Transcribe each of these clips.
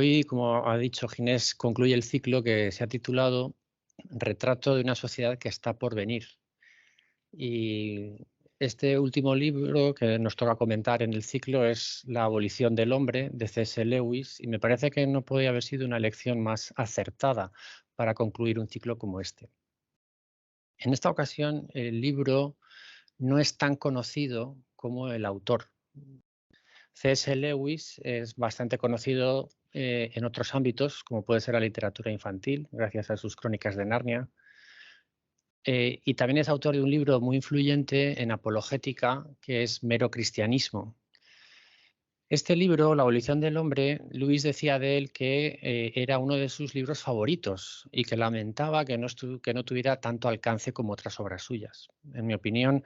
Hoy, como ha dicho Ginés, concluye el ciclo que se ha titulado Retrato de una sociedad que está por venir. Y este último libro que nos toca comentar en el ciclo es La abolición del hombre, de C.S. Lewis, y me parece que no podía haber sido una elección más acertada para concluir un ciclo como este. En esta ocasión, el libro no es tan conocido como el autor. C.S. Lewis es bastante conocido en otros ámbitos, como puede ser la literatura infantil, gracias a sus Crónicas de Narnia. Y también es autor de un libro muy influyente en apologética, que es Mero Cristianismo. Este libro, La abolición del hombre, Lewis decía de él que era uno de sus libros favoritos y que lamentaba que no tuviera tanto alcance como otras obras suyas. En mi opinión,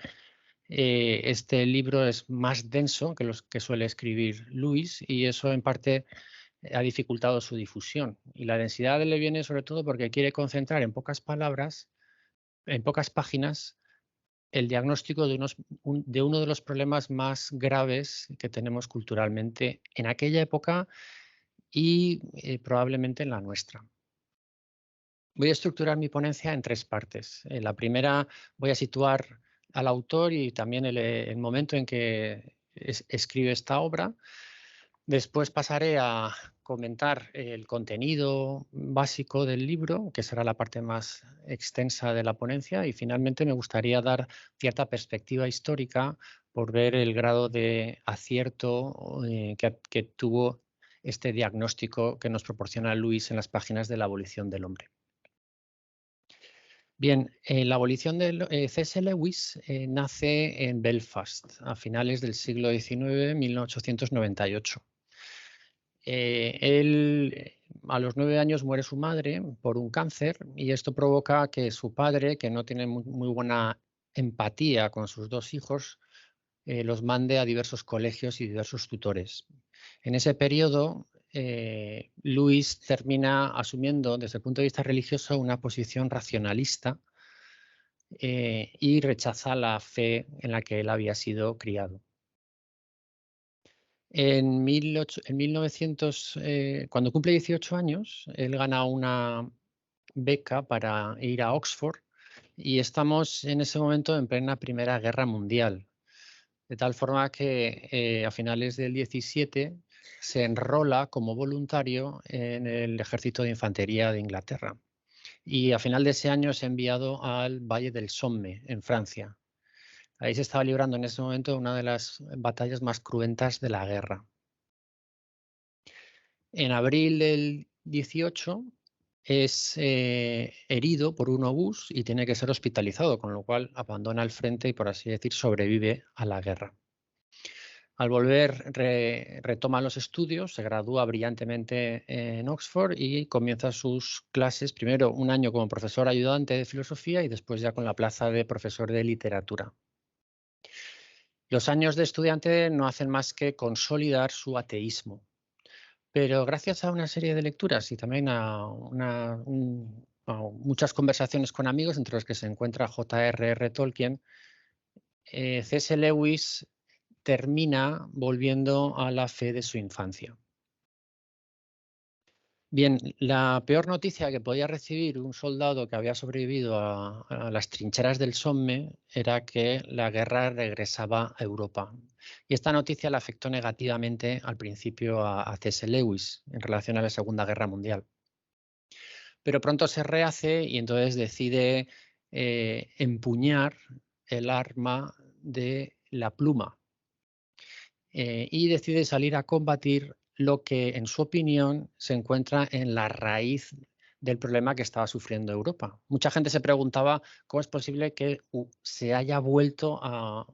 este libro es más denso que los que suele escribir Lewis y eso en parte ha dificultado su difusión. Y la densidad le viene sobre todo porque quiere concentrar en pocas palabras, en pocas páginas, el diagnóstico de uno de los problemas más graves que tenemos culturalmente en aquella época y probablemente en la nuestra. Voy a estructurar mi ponencia en tres partes. En la primera voy a situar al autor y también el momento en que escribe esta obra. Después pasaré a comentar el contenido básico del libro, que será la parte más extensa de la ponencia, y finalmente me gustaría dar cierta perspectiva histórica por ver el grado de acierto que tuvo este diagnóstico que nos proporciona Lewis en las páginas de La abolición del hombre. Bien, la abolición de C.S. Lewis nace en Belfast a finales del siglo XIX, 1898. Él, a los 9 años muere su madre por un cáncer y esto provoca que su padre, que no tiene muy buena empatía con sus dos hijos, los mande a diversos colegios y diversos tutores. En ese periodo, Lewis termina asumiendo desde el punto de vista religioso una posición racionalista y rechaza la fe en la que él había sido criado. En 1900, cuando cumple 18 años, él gana una beca para ir a Oxford y estamos en ese momento en plena Primera Guerra Mundial. De tal forma que a finales del 17 se enrola como voluntario en el Ejército de Infantería de Inglaterra. Y a final de ese año es enviado al Valle del Somme, en Francia. Ahí se estaba librando en ese momento una de las batallas más cruentas de la guerra. En abril del 18 es herido por un obús y tiene que ser hospitalizado, con lo cual abandona el frente y, por así decir, sobrevive a la guerra. Al volver, retoma los estudios, se gradúa brillantemente en Oxford y comienza sus clases, primero un año como profesor ayudante de filosofía y después ya con la plaza de profesor de literatura. Los años de estudiante no hacen más que consolidar su ateísmo. Pero gracias a una serie de lecturas y también a muchas conversaciones con amigos, entre los que se encuentra J.R.R. Tolkien, C.S. Lewis termina volviendo a la fe de su infancia. Bien, la peor noticia que podía recibir un soldado que había sobrevivido a las trincheras del Somme era que la guerra regresaba a Europa. Y esta noticia le afectó negativamente al principio a C.S. Lewis en relación a la Segunda Guerra Mundial. Pero pronto se rehace y entonces decide empuñar el arma de la pluma y decide salir a combatir lo que, en su opinión, se encuentra en la raíz del problema que estaba sufriendo Europa. Mucha gente se preguntaba cómo es posible que se haya vuelto a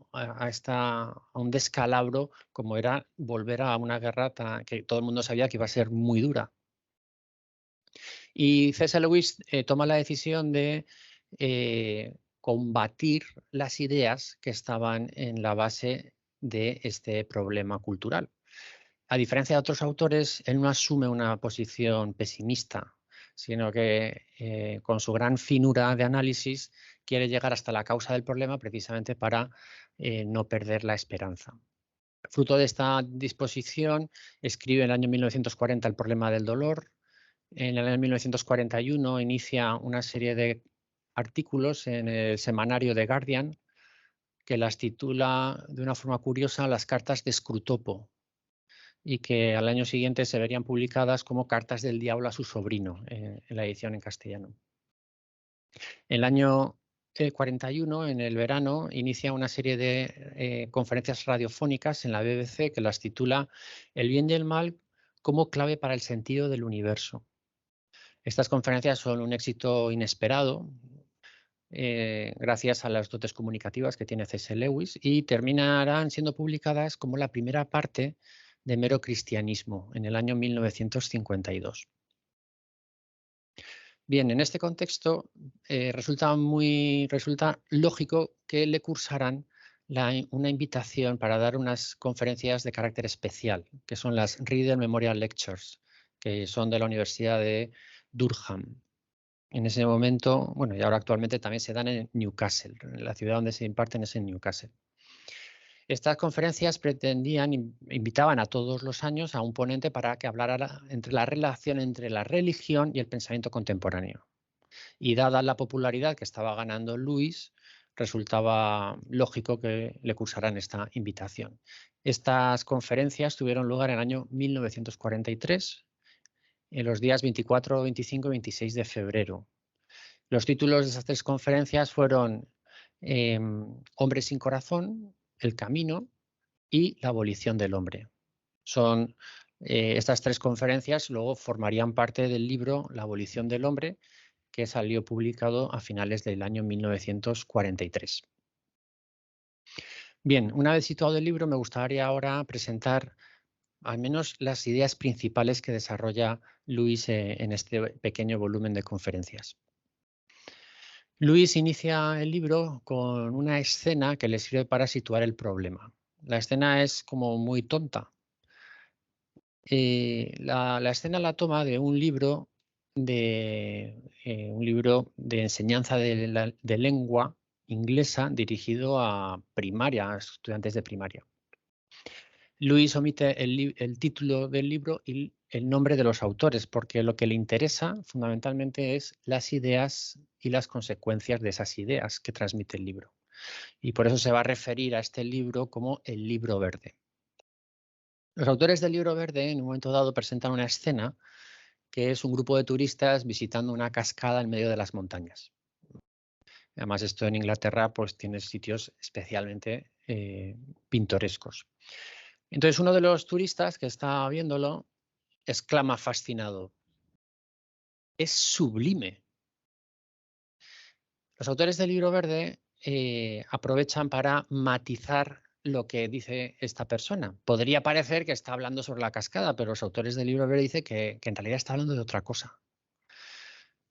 un descalabro como era volver a una guerra que todo el mundo sabía que iba a ser muy dura. Y C.S. Lewis toma la decisión de combatir las ideas que estaban en la base de este problema cultural. A diferencia de otros autores, él no asume una posición pesimista, sino que con su gran finura de análisis quiere llegar hasta la causa del problema precisamente para no perder la esperanza. Fruto de esta disposición, escribe en el año 1940 El problema del dolor. En el año 1941 inicia una serie de artículos en el semanario The Guardian que las titula de una forma curiosa Las cartas de Scrutopo, y que al año siguiente se verían publicadas como Cartas del Diablo a su sobrino, en la edición en castellano. En el año 41, en el verano, inicia una serie de conferencias radiofónicas en la BBC que las titula El bien y el mal como clave para el sentido del universo. Estas conferencias son un éxito inesperado, gracias a las dotes comunicativas que tiene C.S. Lewis, y terminarán siendo publicadas como la primera parte de Mero Cristianismo en el año 1952. Bien, en este contexto resulta lógico que le cursaran una invitación para dar unas conferencias de carácter especial, que son las Reader Memorial Lectures, que son de la Universidad de Durham. En ese momento, bueno, y ahora actualmente también se dan en Newcastle, en la ciudad donde se imparten es en Newcastle. Estas conferencias invitaban a todos los años a un ponente para que hablara entre la relación entre la religión y el pensamiento contemporáneo. Y dada la popularidad que estaba ganando Lewis, resultaba lógico que le cursaran esta invitación. Estas conferencias tuvieron lugar en el año 1943, en los días 24, 25 y 26 de febrero. Los títulos de esas tres conferencias fueron Hombre sin corazón, El camino y La abolición del hombre. Son estas tres conferencias luego formarían parte del libro La abolición del hombre, que salió publicado a finales del año 1943. Bien, una vez situado el libro, me gustaría ahora presentar al menos las ideas principales que desarrolla Lewis en este pequeño volumen de conferencias. Lewis inicia el libro con una escena que le sirve para situar el problema. La escena es como muy tonta. La escena la toma de un libro de enseñanza de lengua inglesa dirigido a primaria, a estudiantes de primaria. Lewis omite el título del libro y el nombre de los autores, porque lo que le interesa fundamentalmente es las ideas y las consecuencias de esas ideas que transmite el libro. Y por eso se va a referir a este libro como el libro verde. Los autores del libro verde en un momento dado presentan una escena que es un grupo de turistas visitando una cascada en medio de las montañas. Además, esto en Inglaterra pues tiene sitios especialmente pintorescos. Entonces, uno de los turistas que está viéndolo exclama fascinado: ¡es sublime! Los autores del libro verde aprovechan para matizar lo que dice esta persona. Podría parecer que está hablando sobre la cascada, pero los autores del libro verde dicen que en realidad está hablando de otra cosa.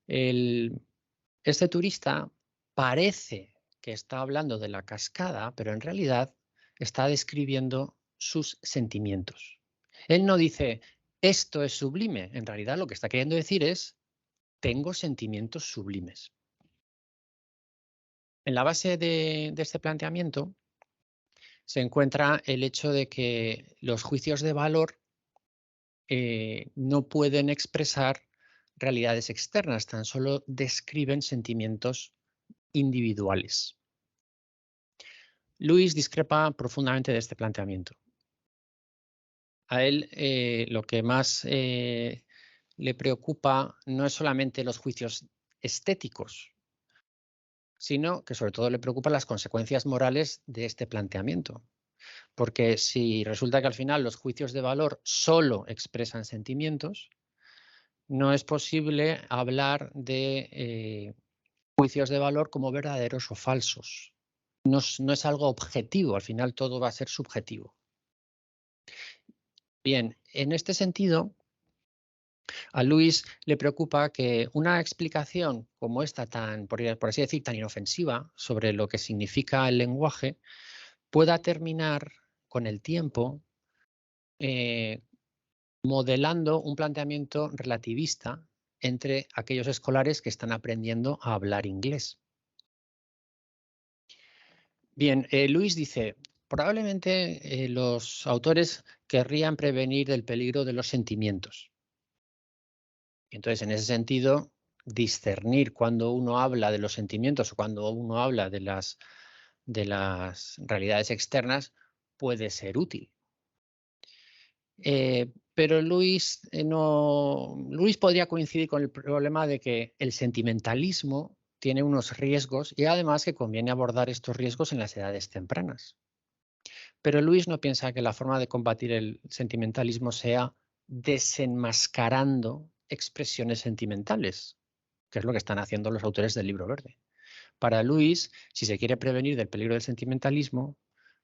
Este turista parece que está hablando de la cascada, pero en realidad está describiendo sus sentimientos. Él no dice, esto es sublime. En realidad lo que está queriendo decir es, tengo sentimientos sublimes. En la base de este planteamiento se encuentra el hecho de que los juicios de valor no pueden expresar realidades externas, tan solo describen sentimientos individuales. Lewis discrepa profundamente de este planteamiento. A él lo que más le preocupa no es solamente los juicios estéticos, sino que sobre todo le preocupan las consecuencias morales de este planteamiento. Porque si resulta que al final los juicios de valor solo expresan sentimientos, no es posible hablar de juicios de valor como verdaderos o falsos. No es algo objetivo, al final todo va a ser subjetivo. Bien, en este sentido, a Lewis le preocupa que una explicación como esta tan, por así decir, tan inofensiva sobre lo que significa el lenguaje pueda terminar con el tiempo modelando un planteamiento relativista entre aquellos escolares que están aprendiendo a hablar inglés. Bien, Lewis dice, Probablemente los autores querrían prevenir el peligro de los sentimientos. Entonces, en ese sentido, discernir cuando uno habla de los sentimientos o cuando uno habla de las realidades externas puede ser útil. Pero Luis podría coincidir con el problema de que el sentimentalismo tiene unos riesgos y además que conviene abordar estos riesgos en las edades tempranas. Pero Luis no piensa que la forma de combatir el sentimentalismo sea desenmascarando expresiones sentimentales, que es lo que están haciendo los autores del Libro Verde. Para Luis, si se quiere prevenir del peligro del sentimentalismo,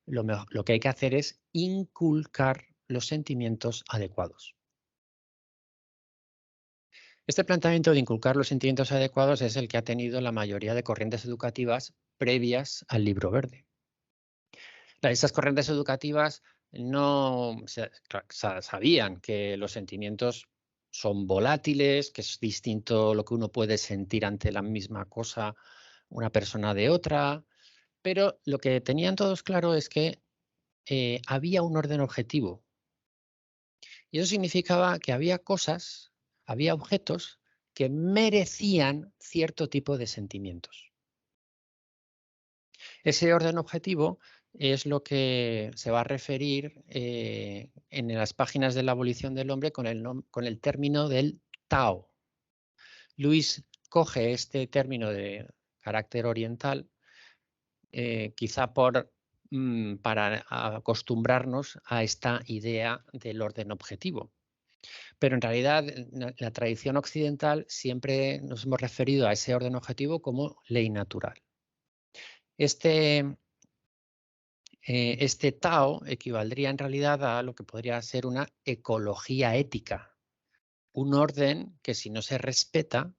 lo que hay que hacer es inculcar los sentimientos adecuados. Este planteamiento de inculcar los sentimientos adecuados es el que ha tenido la mayoría de corrientes educativas previas al Libro Verde. Estas corrientes educativas no sabían que los sentimientos son volátiles, que es distinto lo que uno puede sentir ante la misma cosa una persona de otra, pero lo que tenían todos claro es que había un orden objetivo. Y eso significaba que había cosas, había objetos que merecían cierto tipo de sentimientos. Ese orden objetivo es lo que se va a referir en las páginas de la abolición del hombre con el término del Tao. Luis coge este término de carácter oriental, quizá para acostumbrarnos a esta idea del orden objetivo. Pero en realidad, en la tradición occidental siempre nos hemos referido a ese orden objetivo como ley natural. Este Tao equivaldría en realidad a lo que podría ser una ecología ética, un orden que si no se respeta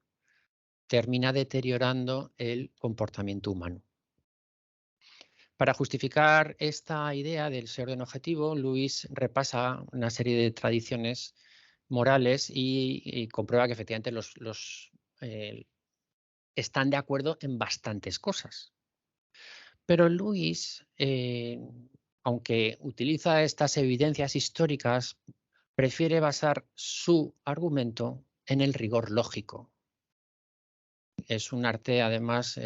termina deteriorando el comportamiento humano. Para justificar esta idea del orden objetivo, Luis repasa una serie de tradiciones morales y comprueba que efectivamente están de acuerdo en bastantes cosas. Pero Luis, aunque utiliza estas evidencias históricas, prefiere basar su argumento en el rigor lógico. Es un arte, además,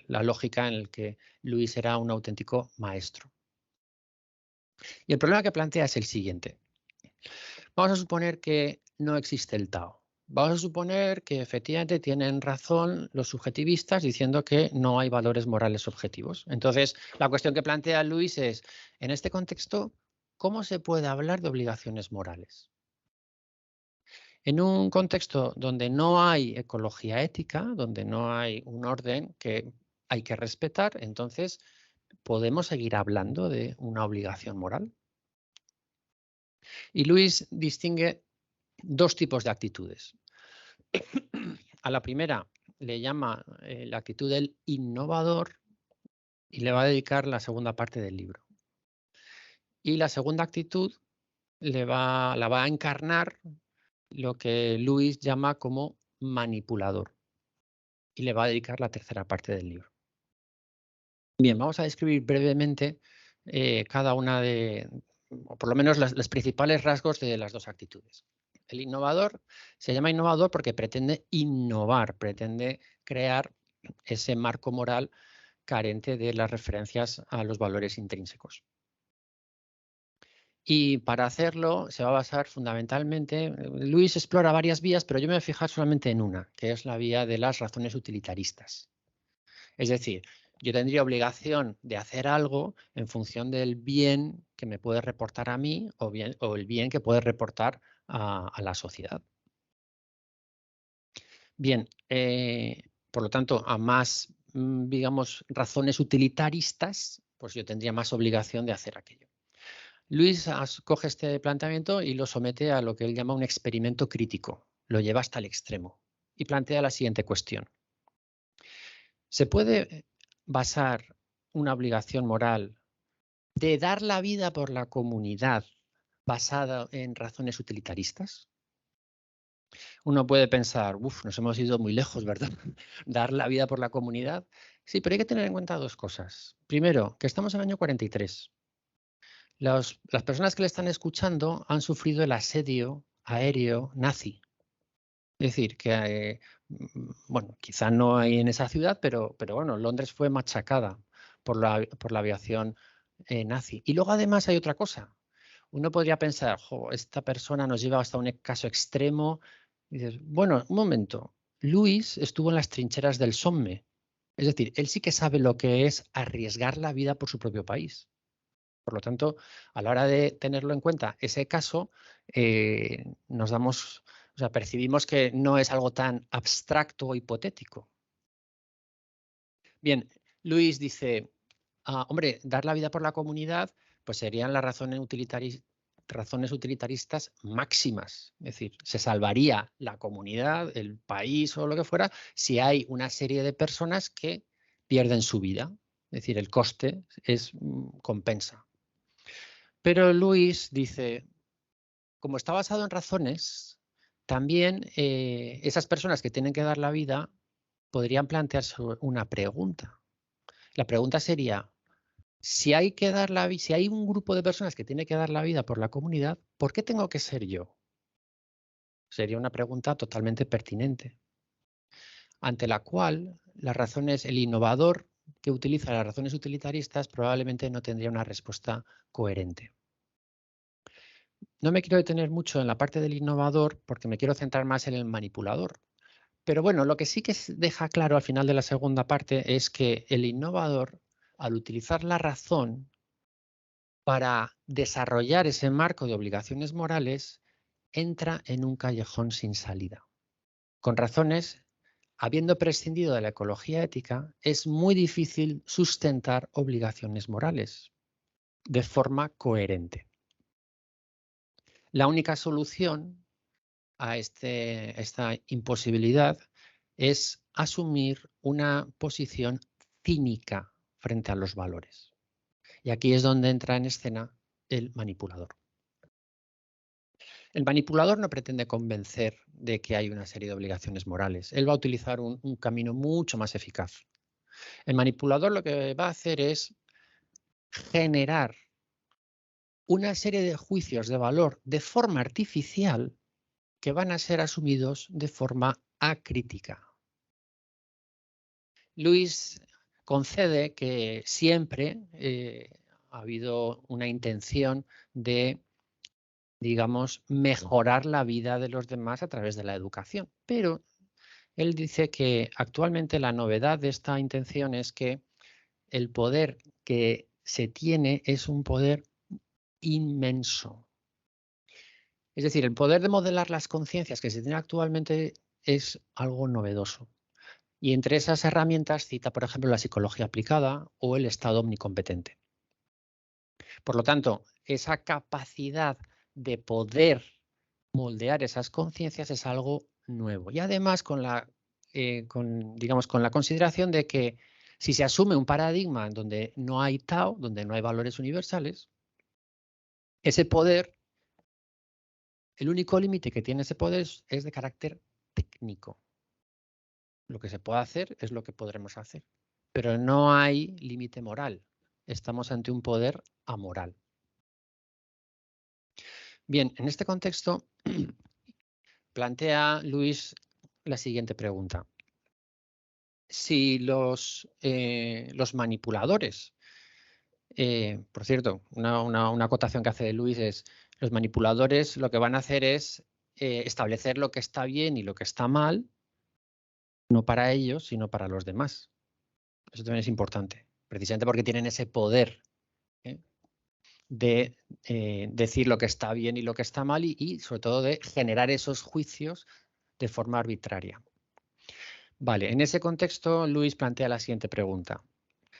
la lógica en el que Luis era un auténtico maestro. Y el problema que plantea es el siguiente. Vamos a suponer que no existe el Tao. Vamos a suponer que efectivamente tienen razón los subjetivistas diciendo que no hay valores morales objetivos. Entonces, la cuestión que plantea Luis es, en este contexto, ¿cómo se puede hablar de obligaciones morales? En un contexto donde no hay ecología ética, donde no hay un orden que hay que respetar, entonces, ¿podemos seguir hablando de una obligación moral? Y Luis distingue dos tipos de actitudes. A la primera le llama la actitud del innovador y le va a dedicar la segunda parte del libro. Y la segunda actitud la va a encarnar lo que Luis llama como manipulador y le va a dedicar la tercera parte del libro. Bien, vamos a describir brevemente cada una o por lo menos los principales rasgos de las dos actitudes. El innovador se llama innovador porque pretende innovar, pretende crear ese marco moral carente de las referencias a los valores intrínsecos. Y para hacerlo se va a basar fundamentalmente, Luis explora varias vías, pero yo me voy a fijar solamente en una, que es la vía de las razones utilitaristas. Es decir, yo tendría obligación de hacer algo en función del bien que me puede reportar a mí o el bien que puede reportar a la sociedad. Bien, por lo tanto, a más, digamos, razones utilitaristas, pues yo tendría más obligación de hacer aquello. Luis coge este planteamiento y lo somete a lo que él llama un experimento crítico. Lo lleva hasta el extremo y plantea la siguiente cuestión. ¿Se puede basar una obligación moral de dar la vida por la comunidad basada en razones utilitaristas? Uno puede pensar, nos hemos ido muy lejos, ¿verdad? Dar la vida por la comunidad. Sí, pero hay que tener en cuenta dos cosas. Primero, que estamos en el año 43. Las personas que le están escuchando han sufrido el asedio aéreo nazi. Es decir, que, bueno, quizá no hay en esa ciudad, pero bueno, Londres fue machacada por la aviación nazi. Y luego además hay otra cosa. Uno podría pensar, jo, esta persona nos lleva hasta un caso extremo. Y dices, bueno, un momento, Luis estuvo en las trincheras del Somme. Es decir, él sí que sabe lo que es arriesgar la vida por su propio país. Por lo tanto, a la hora de tenerlo en cuenta ese caso, percibimos que no es algo tan abstracto o hipotético. Bien, Luis dice, hombre, dar la vida por la comunidad, pues serían las razones utilitaristas máximas. Es decir, se salvaría la comunidad, el país o lo que fuera, si hay una serie de personas que pierden su vida. Es decir, el coste compensa. Pero Luis dice, como está basado en razones, también esas personas que tienen que dar la vida podrían plantearse una pregunta. La pregunta sería, si hay un grupo de personas que tiene que dar la vida por la comunidad, ¿por qué tengo que ser yo? Sería una pregunta totalmente pertinente, ante la cual el innovador que utiliza las razones utilitaristas probablemente no tendría una respuesta coherente. No me quiero detener mucho en la parte del innovador porque me quiero centrar más en el manipulador. Pero bueno, lo que sí que deja claro al final de la segunda parte es que el innovador, al utilizar la razón para desarrollar ese marco de obligaciones morales, entra en un callejón sin salida. Con razones, habiendo prescindido de la ecología ética, es muy difícil sustentar obligaciones morales de forma coherente. La única solución a esta imposibilidad es asumir una posición cínica frente a los valores. Y aquí es donde entra en escena el manipulador. El manipulador no pretende convencer de que hay una serie de obligaciones morales. Él va a utilizar un camino mucho más eficaz. El manipulador lo que va a hacer es generar una serie de juicios de valor de forma artificial que van a ser asumidos de forma acrítica. Luis concede que siempre ha habido una intención de, digamos, mejorar la vida de los demás a través de la educación, pero él dice que actualmente la novedad de esta intención es que el poder que se tiene es un poder inmenso. Es decir, el poder de modelar las conciencias que se tiene actualmente es algo novedoso. Y entre esas herramientas cita, por ejemplo, la psicología aplicada o el estado omnicompetente. Por lo tanto, esa capacidad de poder moldear esas conciencias es algo nuevo. Y además con la consideración de que si se asume un paradigma en donde no hay Tao, donde no hay valores universales, ese poder, el único límite que tiene ese poder es de carácter técnico. Lo que se puede hacer es lo que podremos hacer, pero no hay límite moral. Estamos ante un poder amoral. Bien, en este contexto plantea Luis la siguiente pregunta. Si los manipuladores, por cierto, una acotación que hace Luis es, los manipuladores lo que van a hacer es establecer lo que está bien y lo que está mal, no para ellos, sino para los demás. Eso también es importante, precisamente porque tienen ese poder de decir lo que está bien y lo que está mal y sobre todo de generar esos juicios de forma arbitraria. Vale, en ese contexto, Luis plantea la siguiente pregunta.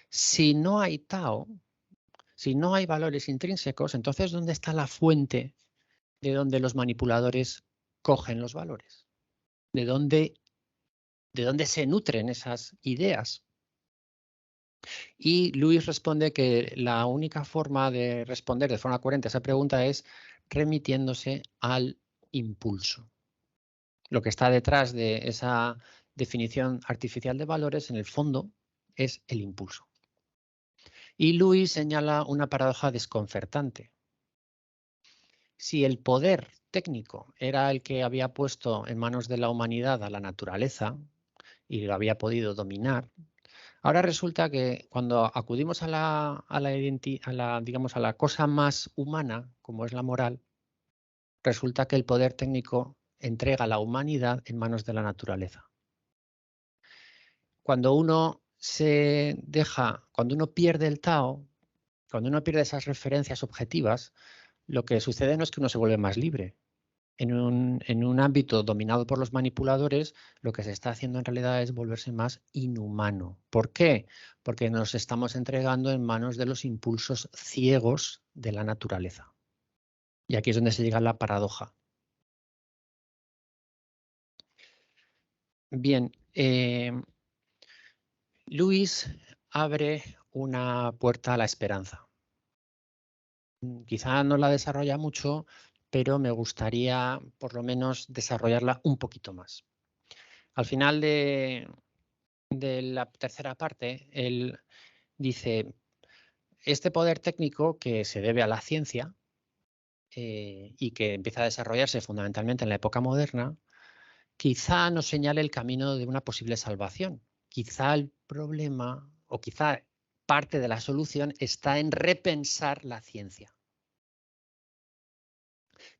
Si no hay Tao, si no hay valores intrínsecos, entonces ¿dónde está la fuente de donde los manipuladores cogen los valores? ¿De dónde se nutren esas ideas? Y Luis responde que la única forma de responder de forma coherente a esa pregunta es remitiéndose al impulso. Lo que está detrás de esa definición artificial de valores, en el fondo, es el impulso. Y Lewis señala una paradoja desconcertante. Si el poder técnico era el que había puesto en manos de la humanidad a la naturaleza y lo había podido dominar, ahora resulta que cuando acudimos digamos, a la cosa más humana, como es la moral, resulta que el poder técnico entrega a la humanidad en manos de la naturaleza. Cuando uno cuando uno pierde el Tao, cuando uno pierde esas referencias objetivas, lo que sucede no es que uno se vuelve más libre. En un ámbito dominado por los manipuladores, lo que se está haciendo en realidad es volverse más inhumano. ¿Por qué? Porque nos estamos entregando en manos de los impulsos ciegos de la naturaleza. Y aquí es donde se llega a la paradoja. Bien, Lewis abre una puerta a la esperanza. Quizá no la desarrolla mucho, pero me gustaría por lo menos desarrollarla un poquito más. Al final de la tercera parte, él dice, este poder técnico que se debe a la ciencia y que empieza a desarrollarse fundamentalmente en la época moderna, quizá nos señale el camino de una posible salvación. Quizá el problema o quizá parte de la solución está en repensar la ciencia.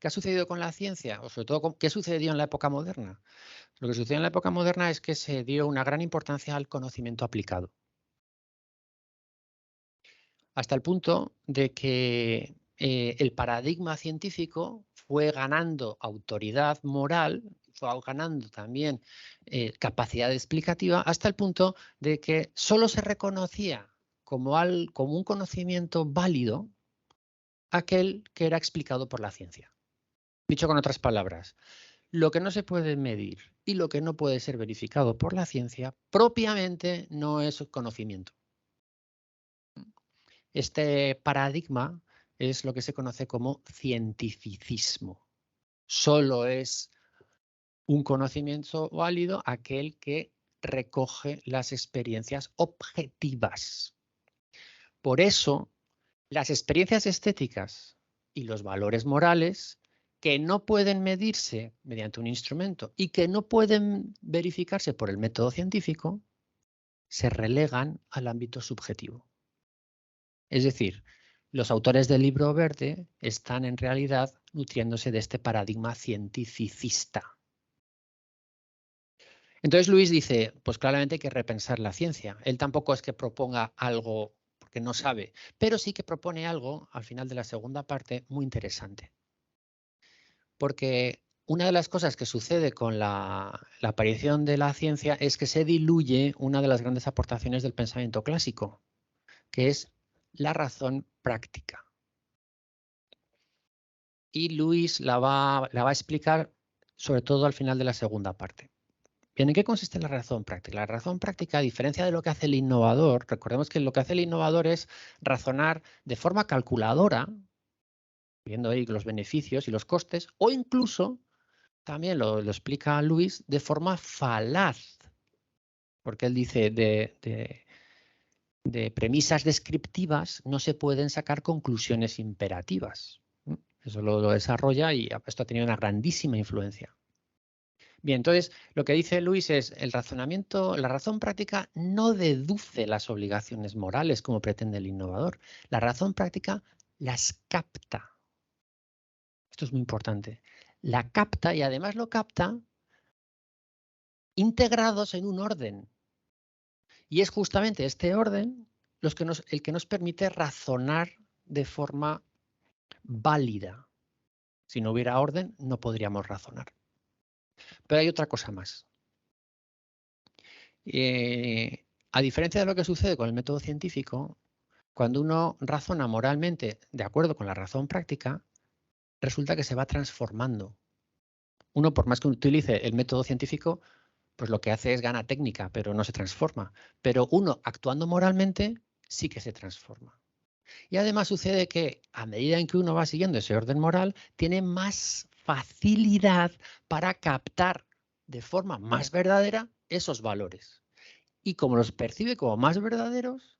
¿Qué ha sucedido con la ciencia? O sobre todo, ¿qué sucedió en la época moderna? Lo que sucedió en la época moderna es que se dio una gran importancia al conocimiento aplicado. Hasta el punto de que el paradigma científico fue ganando autoridad moral, fue ganando también capacidad explicativa, hasta el punto de que solo se reconocía como un conocimiento válido aquel que era explicado por la ciencia. Dicho con otras palabras, lo que no se puede medir y lo que no puede ser verificado por la ciencia propiamente no es conocimiento. Este paradigma es lo que se conoce como cientificismo. Solo es un conocimiento válido aquel que recoge las experiencias objetivas. Por eso, las experiencias estéticas y los valores morales que no pueden medirse mediante un instrumento y que no pueden verificarse por el método científico, se relegan al ámbito subjetivo. Es decir, los autores del Libro Verde están en realidad nutriéndose de este paradigma cientificista. Entonces Luis dice, pues claramente hay que repensar la ciencia. Él tampoco es que proponga algo porque no sabe, pero sí que propone algo al final de la segunda parte muy interesante. Porque una de las cosas que sucede con la aparición de la ciencia es que se diluye una de las grandes aportaciones del pensamiento clásico, que es la razón práctica. Y Luis la va a explicar sobre todo al final de la segunda parte. Bien, ¿en qué consiste la razón práctica? La razón práctica, a diferencia de lo que hace el innovador, recordemos que lo que hace el innovador es razonar de forma calculadora, viendo ahí los beneficios y los costes, o incluso, también lo explica Luis, de forma falaz, porque él dice de premisas descriptivas no se pueden sacar conclusiones imperativas. Eso lo desarrolla y esto ha tenido una grandísima influencia. Bien, entonces lo que dice Luis es el razonamiento, la razón práctica no deduce las obligaciones morales como pretende el innovador. La razón práctica las capta. Esto es muy importante. La capta y además lo capta integrados en un orden. Y es justamente este orden el que nos permite razonar de forma válida. Si no hubiera orden, no podríamos razonar. Pero hay otra cosa más. A diferencia de lo que sucede con el método científico, cuando uno razona moralmente de acuerdo con la razón práctica, resulta que se va transformando. Uno, por más que utilice el método científico, pues lo que hace es gana técnica, pero no se transforma. Pero uno, actuando moralmente, sí que se transforma. Y además sucede que a medida en que uno va siguiendo ese orden moral, tiene más facilidad para captar de forma más verdadera esos valores. Y como los percibe como más verdaderos,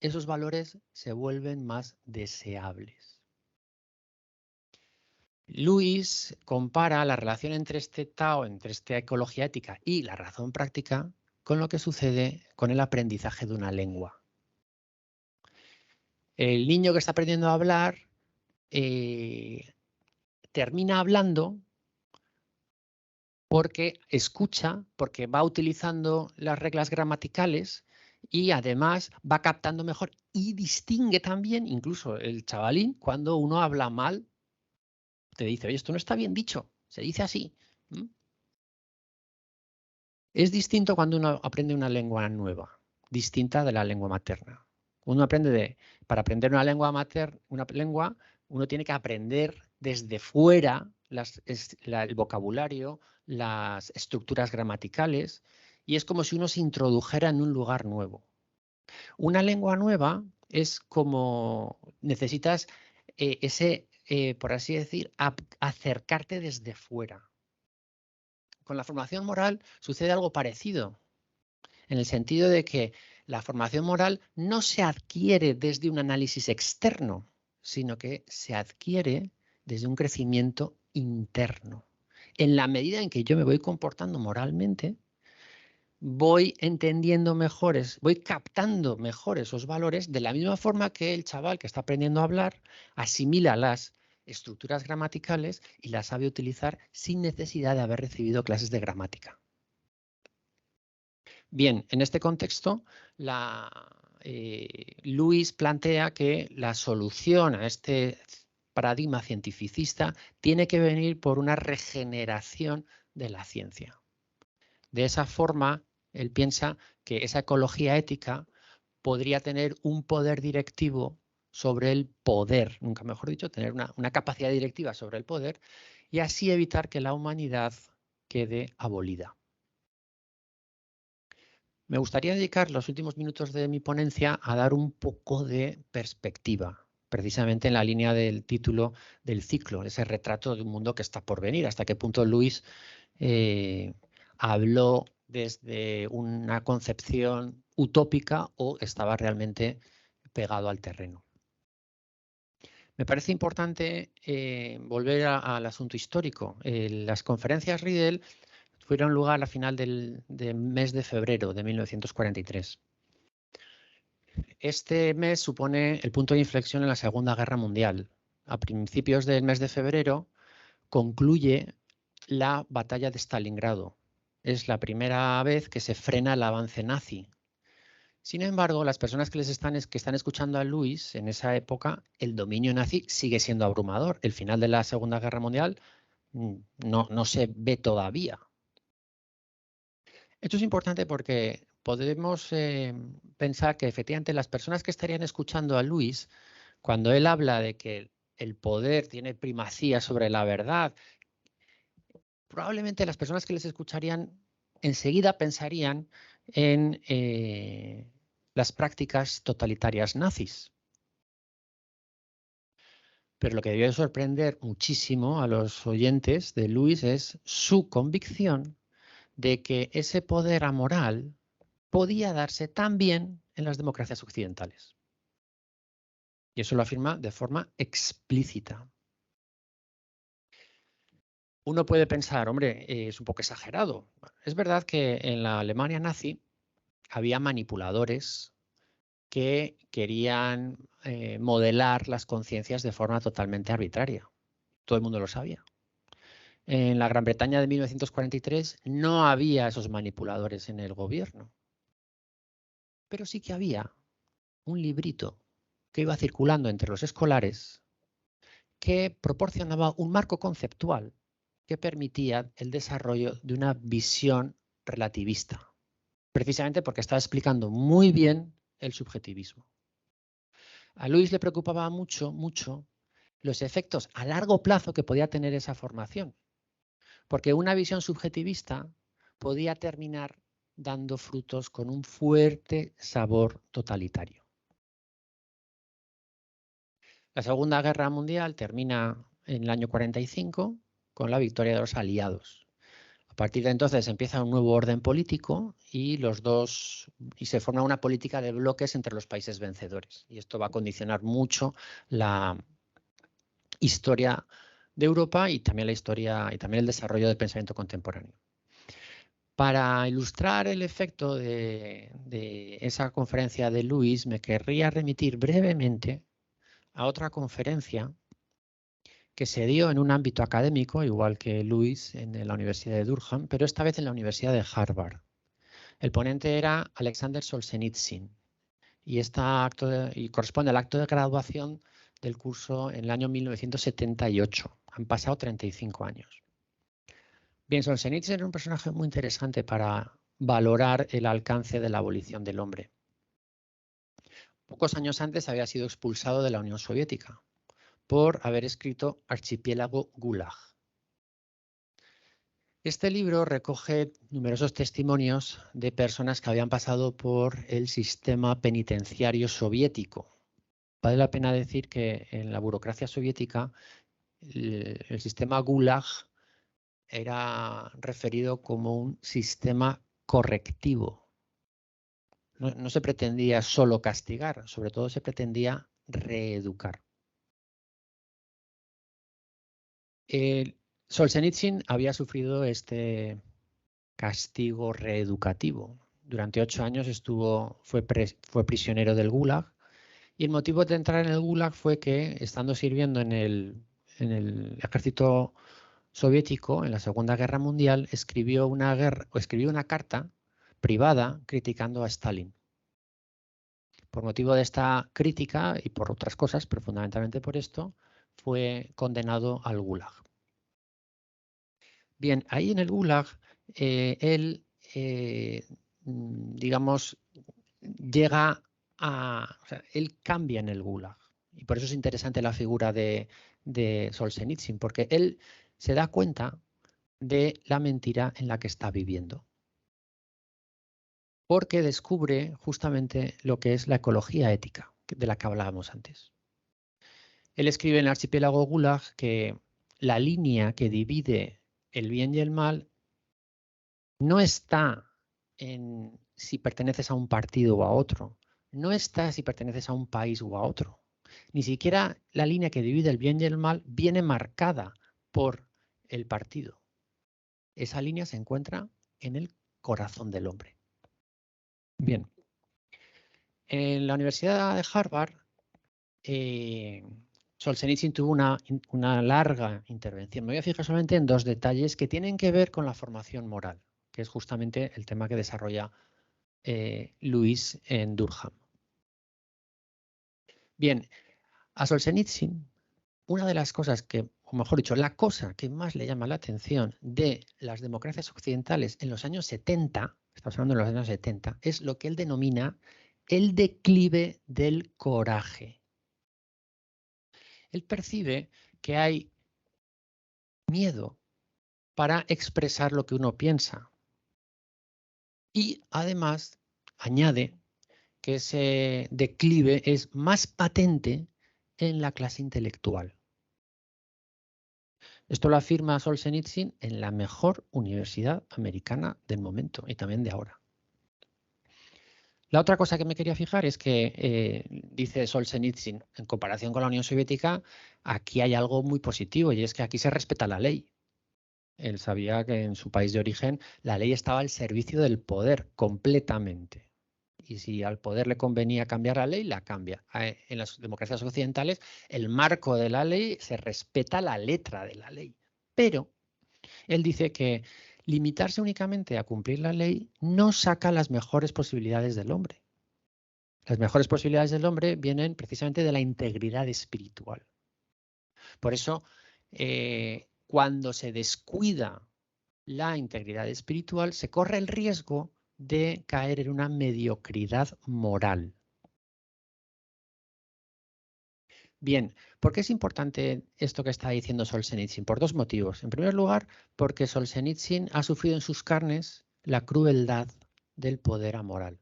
esos valores se vuelven más deseables. Lewis compara la relación entre este Tao, entre esta ecología ética y la razón práctica con lo que sucede con el aprendizaje de una lengua. El niño que está aprendiendo a hablar termina hablando porque escucha, porque va utilizando las reglas gramaticales y además va captando mejor y distingue también, incluso el chavalín, cuando uno habla mal, te dice, oye, esto no está bien dicho, se dice así. Es distinto cuando uno aprende una lengua nueva, distinta de la lengua materna. Para aprender una lengua, uno tiene que aprender desde fuera el vocabulario, las estructuras gramaticales, y es como si uno se introdujera en un lugar nuevo. Una lengua nueva es como necesitas por así decir, acercarte desde fuera. Con la formación moral sucede algo parecido, en el sentido de que la formación moral no se adquiere desde un análisis externo, sino que se adquiere desde un crecimiento interno. En la medida en que yo me voy comportando moralmente, voy entendiendo mejores, voy captando mejor esos valores, de la misma forma que el chaval que está aprendiendo a hablar asimila las estructuras gramaticales y las sabe utilizar sin necesidad de haber recibido clases de gramática. Bien, en este contexto, Lewis plantea que la solución a este paradigma cientificista tiene que venir por una regeneración de la ciencia. De esa forma, él piensa que esa ecología ética podría tener un poder directivo sobre el poder, nunca mejor dicho, tener una capacidad directiva sobre el poder y así evitar que la humanidad quede abolida. Me gustaría dedicar los últimos minutos de mi ponencia a dar un poco de perspectiva, precisamente en la línea del título del ciclo, ese retrato de un mundo que está por venir, hasta qué punto Lewis habló desde una concepción utópica o estaba realmente pegado al terreno. Me parece importante volver al asunto histórico. Las conferencias Riedel tuvieron lugar a final del mes de febrero de 1943. Este mes supone el punto de inflexión en la Segunda Guerra Mundial. A principios del mes de febrero concluye la batalla de Stalingrado. Es la primera vez que se frena el avance nazi. Sin embargo, las personas que están escuchando a Lewis en esa época, el dominio nazi sigue siendo abrumador. El final de la Segunda Guerra Mundial no se ve todavía. Esto es importante porque podemos pensar que efectivamente las personas que estarían escuchando a Lewis, cuando él habla de que el poder tiene primacía sobre la verdad, probablemente las personas que les escucharían enseguida pensarían en las prácticas totalitarias nazis. Pero lo que debió sorprender muchísimo a los oyentes de Lewis es su convicción de que ese poder amoral podía darse también en las democracias occidentales. Y eso lo afirma de forma explícita. Uno puede pensar, hombre, es un poco exagerado. Es verdad que en la Alemania nazi había manipuladores que querían modelar las conciencias de forma totalmente arbitraria. Todo el mundo lo sabía. En la Gran Bretaña de 1943 no había esos manipuladores en el gobierno, pero sí que había un librito que iba circulando entre los escolares que proporcionaba un marco conceptual que permitía el desarrollo de una visión relativista, precisamente porque estaba explicando muy bien el subjetivismo. A Lewis le preocupaba mucho los efectos a largo plazo que podía tener esa formación, porque una visión subjetivista podía terminar dando frutos con un fuerte sabor totalitario. La Segunda Guerra Mundial termina en el año 45 con la victoria de los aliados. A partir de entonces empieza un nuevo orden político y se forma una política de bloques entre los países vencedores. Y esto va a condicionar mucho la historia de Europa y también la historia y también el desarrollo del pensamiento contemporáneo. Para ilustrar el efecto de esa conferencia de Lewis, me querría remitir brevemente a otra conferencia que se dio en un ámbito académico, igual que Lewis en la Universidad de Durham, pero esta vez en la Universidad de Harvard. El ponente era Alexander Solzhenitsyn y corresponde al acto de graduación del curso en el año 1978. Han pasado 35 años. Bien, Solzhenitsyn era un personaje muy interesante para valorar el alcance de la abolición del hombre. Pocos años antes había sido expulsado de la Unión Soviética por haber escrito Archipiélago Gulag. Este libro recoge numerosos testimonios de personas que habían pasado por el sistema penitenciario soviético. Vale la pena decir que en la burocracia soviética el sistema Gulag era referido como un sistema correctivo. No se pretendía solo castigar, sobre todo se pretendía reeducar. Solzhenitsyn había sufrido este castigo reeducativo. Durante 8 años fue prisionero del Gulag y el motivo de entrar en el Gulag fue que, estando sirviendo en el ejército soviético en la Segunda Guerra Mundial, escribió una carta privada criticando a Stalin. Por motivo de esta crítica y por otras cosas, pero fundamentalmente por esto, fue condenado al Gulag. Bien, ahí en el Gulag, él, digamos, él cambia en el Gulag. Y por eso es interesante la figura de Solzhenitsyn, porque él se da cuenta de la mentira en la que está viviendo. Porque descubre justamente lo que es la ecología ética, de la que hablábamos antes. Él escribe en el Archipiélago Gulag que la línea que divide el bien y el mal no está en si perteneces a un partido o a otro, no está si perteneces a un país o a otro. Ni siquiera la línea que divide el bien y el mal viene marcada por el partido. Esa línea se encuentra en el corazón del hombre. Bien, en la Universidad de Harvard, Solzhenitsyn tuvo una larga intervención. Me voy a fijar solamente en 2 detalles que tienen que ver con la formación moral, que es justamente el tema que desarrolla Lewis en Durham. Bien, a Solzhenitsyn, una de las cosas que, o mejor dicho, la cosa que más le llama la atención de las democracias occidentales en los años 70, estamos hablando de los años 70, es lo que él denomina el declive del coraje. Él percibe que hay miedo para expresar lo que uno piensa. Y además añade que ese declive es más patente en la clase intelectual. Esto lo afirma Solzhenitsyn en la mejor universidad americana del momento y también de ahora. La otra cosa que me quería fijar es que, dice Solzhenitsyn, en comparación con la Unión Soviética, aquí hay algo muy positivo y es que aquí se respeta la ley. Él sabía que en su país de origen la ley estaba al servicio del poder completamente. Y si al poder le convenía cambiar la ley, la cambia. En las democracias occidentales, el marco de la ley se respeta la letra de la ley. Pero él dice que limitarse únicamente a cumplir la ley no saca las mejores posibilidades del hombre. Las mejores posibilidades del hombre vienen precisamente de la integridad espiritual. Por eso, cuando se descuida la integridad espiritual, se corre el riesgo de caer en una mediocridad moral. Bien, ¿por qué es importante esto que está diciendo Solzhenitsyn? Por 2 motivos. En primer lugar, porque Solzhenitsyn ha sufrido en sus carnes la crueldad del poder amoral.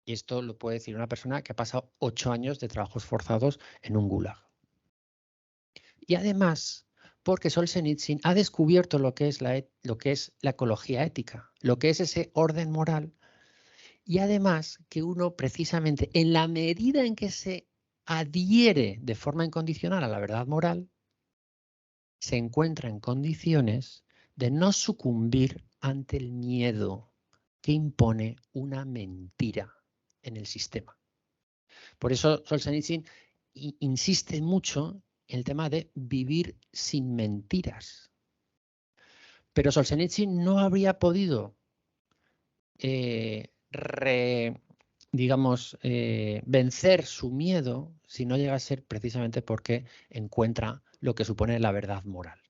Y esto lo puede decir una persona que ha pasado 8 años de trabajos forzados en un gulag. Y además, porque Solzhenitsyn ha descubierto lo que es la ecología ética, lo que es ese orden moral, y además que uno precisamente en la medida en que se adhiere de forma incondicional a la verdad moral, se encuentra en condiciones de no sucumbir ante el miedo que impone una mentira en el sistema. Por eso Solzhenitsyn insiste mucho en el tema de vivir sin mentiras. Pero Solzhenitsyn no habría podido vencer su miedo si no llega a ser precisamente porque encuentra lo que supone la verdad moral.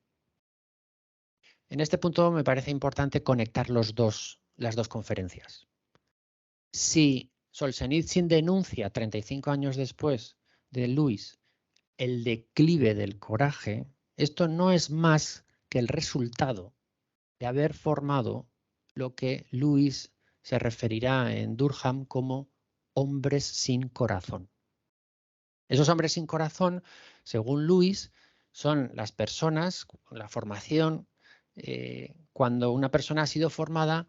En este punto me parece importante conectar las dos conferencias. Si Solzhenitsyn denuncia 35 años después de Lewis el declive del coraje, esto no es más que el resultado de haber formado lo que Lewis se referirá en Durkheim como hombres sin corazón. Esos hombres sin corazón, según Lewis, son las personas, la formación, cuando una persona ha sido formada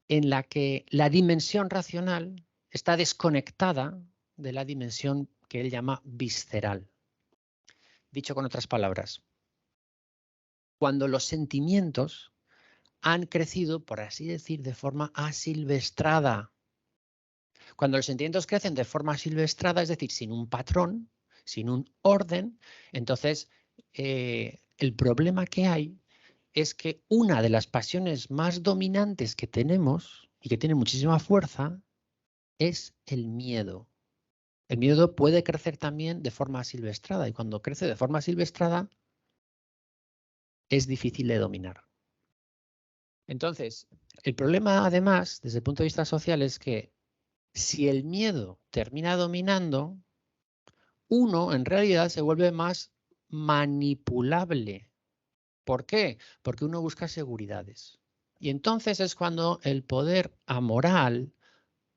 en la que la dimensión racional está desconectada de la dimensión que él llama visceral. Dicho con otras palabras, cuando los sentimientos han crecido, por así decir, de forma asilvestrada. Cuando los sentimientos crecen de forma asilvestrada, es decir, sin un patrón, sin un orden, entonces el problema que hay es que una de las pasiones más dominantes que tenemos y que tiene muchísima fuerza es el miedo. El miedo puede crecer también de forma asilvestrada y cuando crece de forma asilvestrada es difícil de dominar. Entonces, el problema además, desde el punto de vista social, es que si el miedo termina dominando, uno en realidad se vuelve más manipulable. ¿Por qué? Porque uno busca seguridades. Y entonces es cuando el poder amoral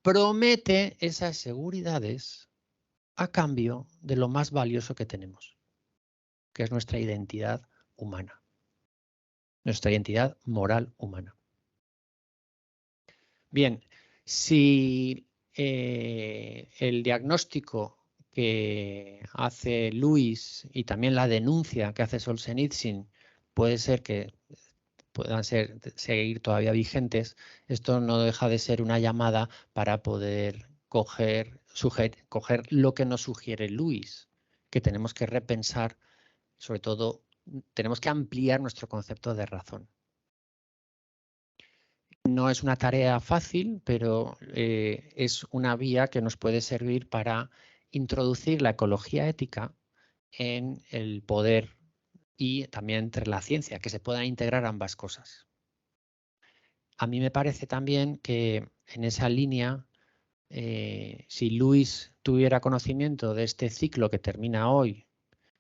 promete esas seguridades a cambio de lo más valioso que tenemos, que es nuestra identidad humana, nuestra identidad moral humana. Bien, si el diagnóstico que hace Lewis y también la denuncia que hace Solzhenitsyn puede ser que puedan seguir todavía vigentes, esto no deja de ser una llamada para poder coger lo que nos sugiere Lewis, que tenemos que repensar, sobre todo, tenemos que ampliar nuestro concepto de razón. No es una tarea fácil, pero es una vía que nos puede servir para introducir la ecología ética en el poder y también entre la ciencia, que se puedan integrar ambas cosas. A mí me parece también que en esa línea, si Luis tuviera conocimiento de este ciclo que termina hoy,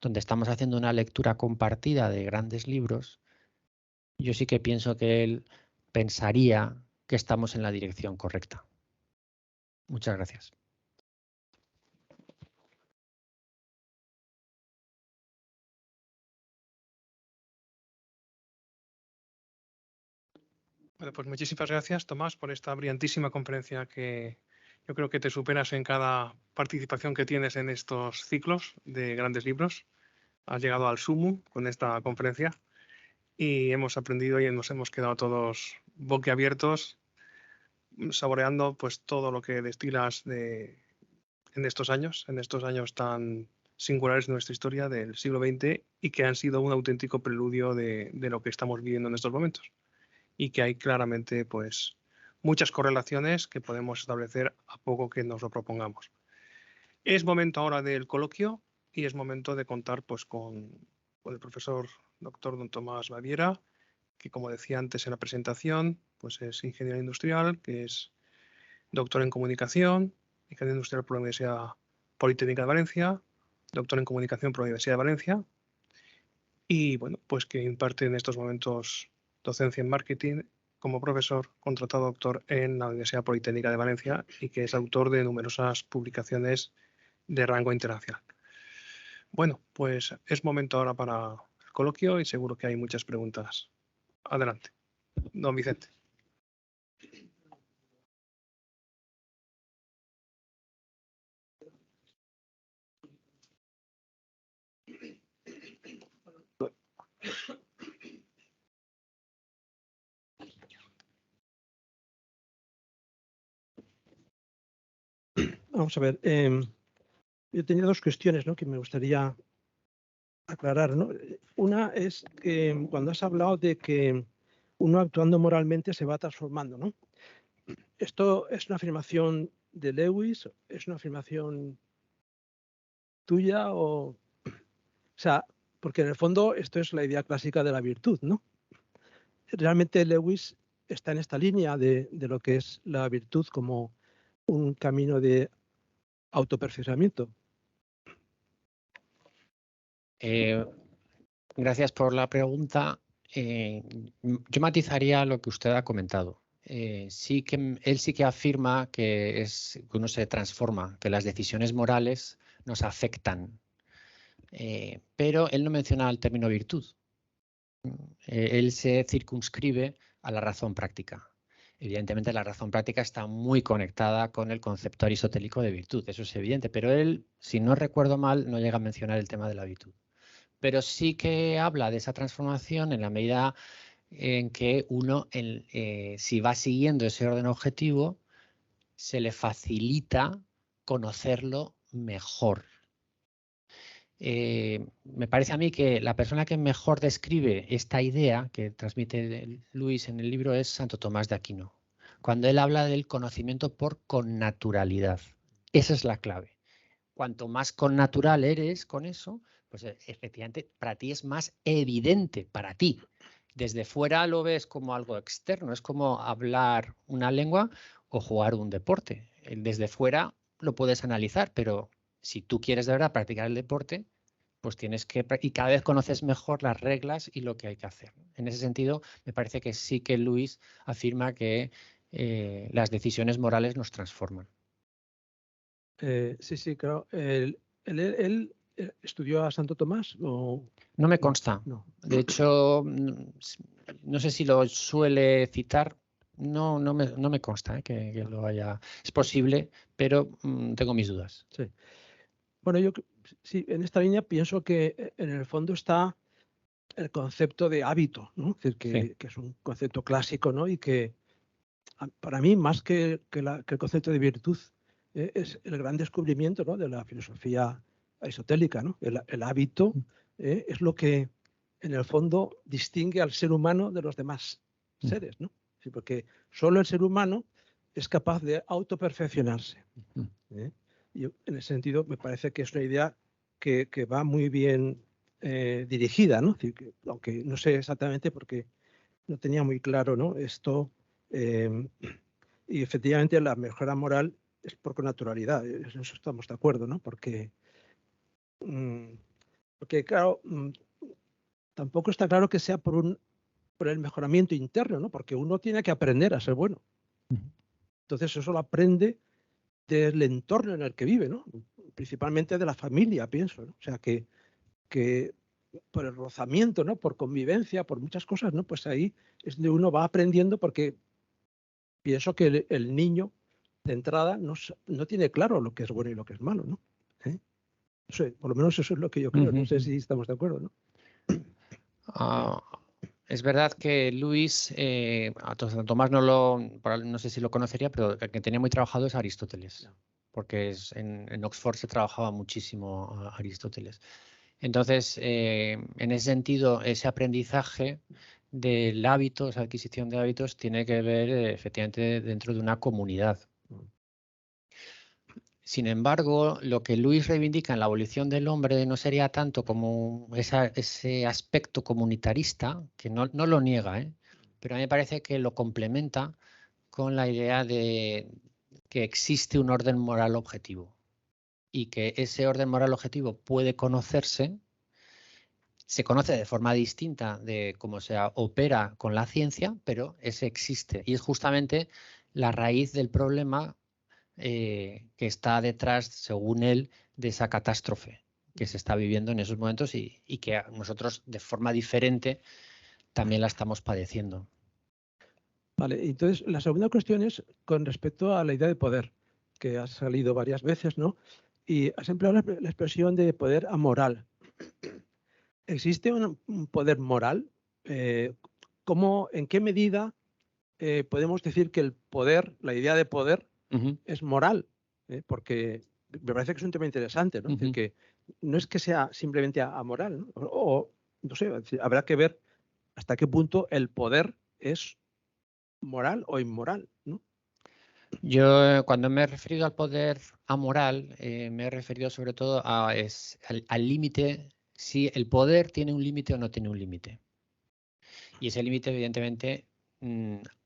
donde estamos haciendo una lectura compartida de grandes libros, yo sí que pienso que él pensaría que estamos en la dirección correcta. Muchas gracias. Bueno, pues muchísimas gracias, Tomás, por esta brillantísima conferencia que yo creo que te superas en cada participación que tienes en estos ciclos de grandes libros. Has llegado al sumum con esta conferencia y hemos aprendido y nos hemos quedado todos boquiabiertos saboreando pues todo lo que destilas en estos años tan singulares de nuestra historia del siglo XX y que han sido un auténtico preludio de lo que estamos viviendo en estos momentos. Y que hay claramente pues muchas correlaciones que podemos establecer a poco que nos lo propongamos. Es momento ahora del coloquio y es momento de contar pues con el profesor doctor don Tomás Baviera, que como decía antes en la presentación, pues es ingeniero industrial, que es doctor en comunicación, ingeniero industrial por la Universidad Politécnica de Valencia, doctor en comunicación por la Universidad de Valencia y bueno, pues que imparte en estos momentos docencia en marketing como profesor contratado doctor en la Universidad Politécnica de Valencia y que es autor de numerosas publicaciones de rango internacional. Bueno, pues es momento ahora para el coloquio y seguro que hay muchas preguntas. Adelante, don Vicente. Vamos a ver, yo tenía dos cuestiones, ¿no?, que me gustaría aclarar, ¿no? Una es que cuando has hablado de que uno actuando moralmente se va transformando, ¿no? ¿Esto es una afirmación de Lewis? ¿Es una afirmación tuya? O sea, porque en el fondo esto es la idea clásica de la virtud, ¿no? Realmente Lewis está en esta línea de lo que es la virtud como un camino de autoperfeccionamiento. Gracias por la pregunta. Yo matizaría lo que usted ha comentado. Él sí que afirma que uno se transforma, que las decisiones morales nos afectan, pero él no menciona el término virtud. Él se circunscribe a la razón práctica. Evidentemente, la razón práctica está muy conectada con el concepto aristotélico de virtud, eso es evidente, pero él, si no recuerdo mal, no llega a mencionar el tema de la virtud. Pero sí que habla de esa transformación en la medida en que uno, si va siguiendo ese orden objetivo, se le facilita conocerlo mejor. Me parece a mí que la persona que mejor describe esta idea que transmite Luis en el libro es Santo Tomás de Aquino, cuando él habla del conocimiento por connaturalidad. Esa es la clave. Cuanto más connatural eres con eso, pues efectivamente para ti es más evidente, para ti. Desde fuera lo ves como algo externo, es como hablar una lengua o jugar un deporte. Desde fuera lo puedes analizar, pero si tú quieres de verdad practicar el deporte, pues tienes que, y cada vez conoces mejor las reglas y lo que hay que hacer. En ese sentido, me parece que sí que Luis afirma que las decisiones morales nos transforman. Sí, claro. ¿Él estudió a Santo Tomás? ¿O? No me consta. No. De hecho, no sé si lo suele citar. No me consta que lo haya. Es posible, pero tengo mis dudas. Sí. Bueno, yo sí, en esta línea pienso que en el fondo está el concepto de hábito, ¿no? Es decir, que es un concepto clásico, ¿no? Y que para mí, más que el concepto de virtud, es el gran descubrimiento, ¿no?, de la filosofía aristotélica, ¿no? El hábito es lo que en el fondo distingue al ser humano de los demás seres, ¿no? Sí, porque solo el ser humano es capaz de autoperfeccionarse. Y en ese sentido me parece que es una idea que va muy bien dirigida, ¿no? Es decir, que, aunque no sé exactamente porque no tenía muy claro, ¿no?, esto, y efectivamente la mejora moral es por connaturalidad, en eso estamos de acuerdo, ¿no? Porque claro, tampoco está claro que sea por el mejoramiento interno, ¿no? Porque uno tiene que aprender a ser bueno. Entonces eso lo aprende del entorno en el que vive, ¿no? Principalmente de la familia, pienso, ¿no? O sea, que por el rozamiento, ¿no?, por convivencia, por muchas cosas, ¿no? Pues ahí es donde uno va aprendiendo, porque pienso que el niño de entrada no tiene claro lo que es bueno y lo que es malo, ¿no? No sé, por lo menos eso es lo que yo creo. No sé si estamos de acuerdo, ¿no? Es verdad que Luis, a Tomás no sé si lo conocería, pero el que tenía muy trabajado es Aristóteles, porque en Oxford se trabajaba muchísimo a Aristóteles. Entonces, en ese sentido, ese aprendizaje del hábito, esa adquisición de hábitos, tiene que ver efectivamente dentro de una comunidad. Sin embargo, lo que Luis reivindica en la abolición del hombre no sería tanto como ese aspecto comunitarista, que no lo niega, pero a mí me parece que lo complementa con la idea de que existe un orden moral objetivo y que ese orden moral objetivo puede conocerse, se conoce de forma distinta de cómo se opera con la ciencia, pero ese existe y es justamente la raíz del problema que está detrás, según él, de esa catástrofe que se está viviendo en esos momentos y que nosotros de forma diferente también la estamos padeciendo. Vale, entonces la segunda cuestión es con respecto a la idea de poder, que ha salido varias veces, ¿no? Y has empleado la expresión de poder amoral. ¿Existe un poder moral? ¿En qué medida podemos decir que el poder, la idea de poder, es moral? Porque me parece que es un tema interesante, ¿no? Es decir, que no es que sea simplemente amoral, ¿no? O no sé, habrá que ver hasta qué punto el poder es moral o inmoral, ¿no? Yo cuando me he referido al poder amoral, me he referido sobre todo al límite, si el poder tiene un límite o no tiene un límite. Y ese límite, evidentemente,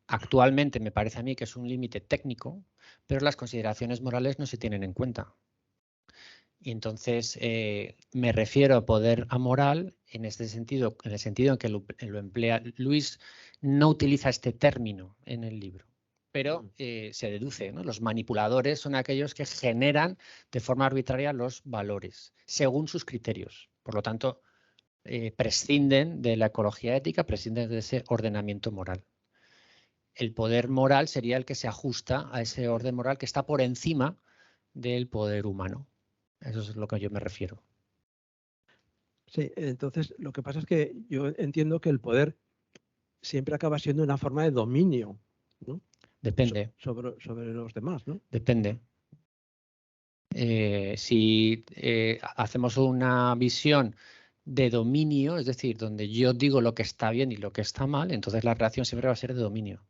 actualmente me parece a mí que es un límite técnico, pero las consideraciones morales no se tienen en cuenta. Y entonces me refiero a poder amoral en este sentido, en el sentido en que lo emplea Luis, no utiliza este término en el libro, pero se deduce, ¿no? Los manipuladores son aquellos que generan de forma arbitraria los valores según sus criterios. Por lo tanto, prescinden de la ecología ética, prescinden de ese ordenamiento moral. El poder moral sería el que se ajusta a ese orden moral que está por encima del poder humano. Eso es lo que yo me refiero. Sí, entonces lo que pasa es que yo entiendo que el poder siempre acaba siendo una forma de dominio, ¿no? Depende. Sobre los demás, ¿no? Depende. Si hacemos una visión de dominio, es decir, donde yo digo lo que está bien y lo que está mal, entonces la relación siempre va a ser de dominio.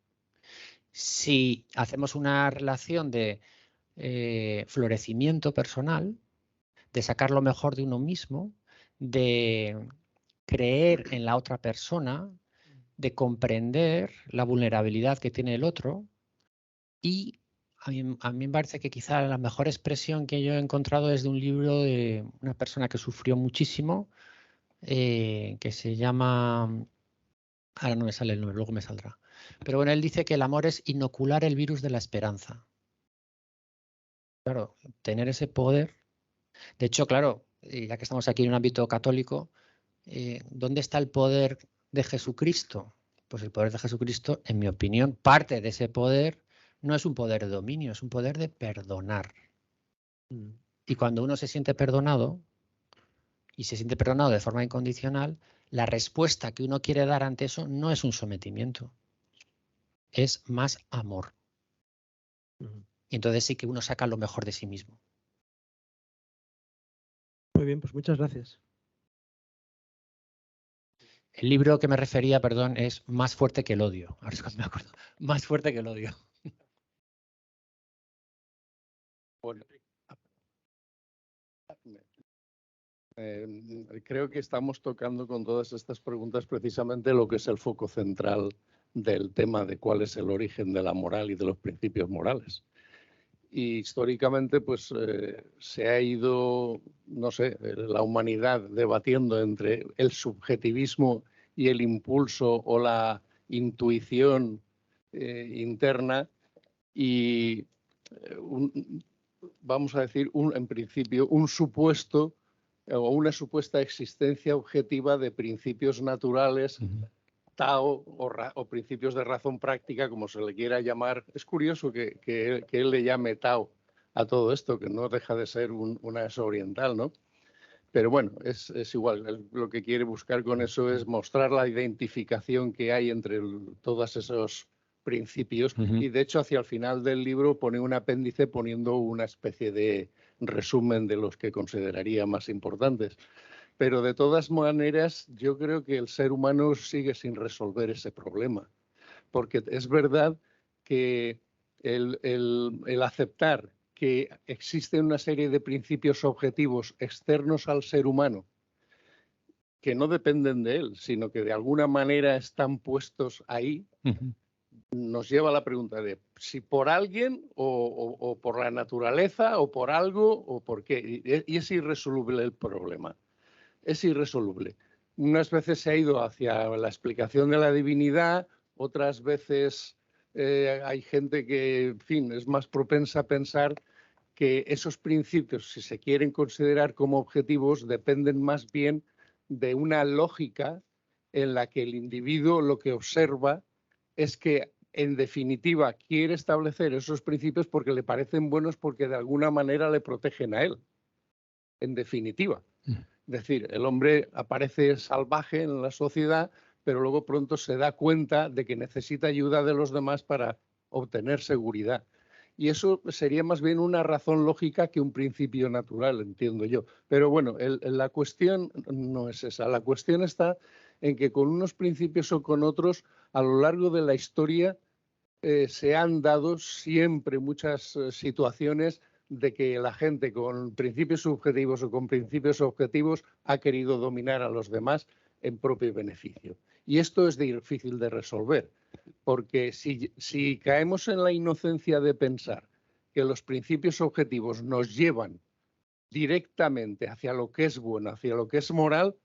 Si hacemos una relación de florecimiento personal, de sacar lo mejor de uno mismo, de creer en la otra persona, de comprender la vulnerabilidad que tiene el otro, y a mí me parece que quizá la mejor expresión que yo he encontrado es de un libro de una persona que sufrió muchísimo, que se llama, ahora no me sale el nombre, luego me saldrá, pero bueno, él dice que el amor es inocular el virus de la esperanza. Claro, tener ese poder. De hecho, claro, ya que estamos aquí en un ámbito católico, ¿dónde está el poder de Jesucristo? Pues el poder de Jesucristo, en mi opinión, parte de ese poder no es un poder de dominio, es un poder de perdonar. Y cuando uno se siente perdonado, y se siente perdonado de forma incondicional, la respuesta que uno quiere dar ante eso no es un sometimiento, es más amor. Y entonces sí que uno saca lo mejor de sí mismo. Muy bien, pues muchas gracias. El libro que me refería, perdón, es Más fuerte que el odio. Ahora es cuando me acuerdo. Más fuerte que el odio. Bueno, creo que estamos tocando con todas estas preguntas precisamente lo que es el foco central del tema de cuál es el origen de la moral y de los principios morales. Y históricamente pues se ha ido, no sé, la humanidad debatiendo entre el subjetivismo y el impulso o la intuición interna y vamos a decir, en principio, un supuesto o una supuesta existencia objetiva de principios naturales, Tao o principios de razón práctica, como se le quiera llamar. Es curioso que él le llame Tao a todo esto, que no deja de ser una ESO oriental, ¿no? Pero bueno, es igual. Lo que quiere buscar con eso es mostrar la identificación que hay entre todos esos principios. Y de hecho, hacia el final del libro pone un apéndice poniendo una especie de resumen de los que consideraría más importantes. Pero de todas maneras, yo creo que el ser humano sigue sin resolver ese problema. Porque es verdad que el aceptar que existen una serie de principios objetivos externos al ser humano que no dependen de él, sino que de alguna manera están puestos ahí, nos lleva a la pregunta de si por alguien o por la naturaleza o por algo o por qué. Y es irresoluble el problema. Es irresoluble. Unas veces se ha ido hacia la explicación de la divinidad, otras veces hay gente que, en fin, es más propensa a pensar que esos principios, si se quieren considerar como objetivos, dependen más bien de una lógica en la que el individuo lo que observa es que, en definitiva, quiere establecer esos principios porque le parecen buenos, porque de alguna manera le protegen a él, en definitiva. Es decir, el hombre aparece salvaje en la sociedad, pero luego pronto se da cuenta de que necesita ayuda de los demás para obtener seguridad. Y eso sería más bien una razón lógica que un principio natural, entiendo yo. Pero bueno, la cuestión no es esa. La cuestión está en que con unos principios o con otros, a lo largo de la historia, se han dado siempre muchas situaciones de que la gente con principios subjetivos o con principios objetivos ha querido dominar a los demás en propio beneficio. Y esto es difícil de resolver, porque si caemos en la inocencia de pensar que los principios objetivos nos llevan directamente hacia lo que es bueno, hacia lo que es moral,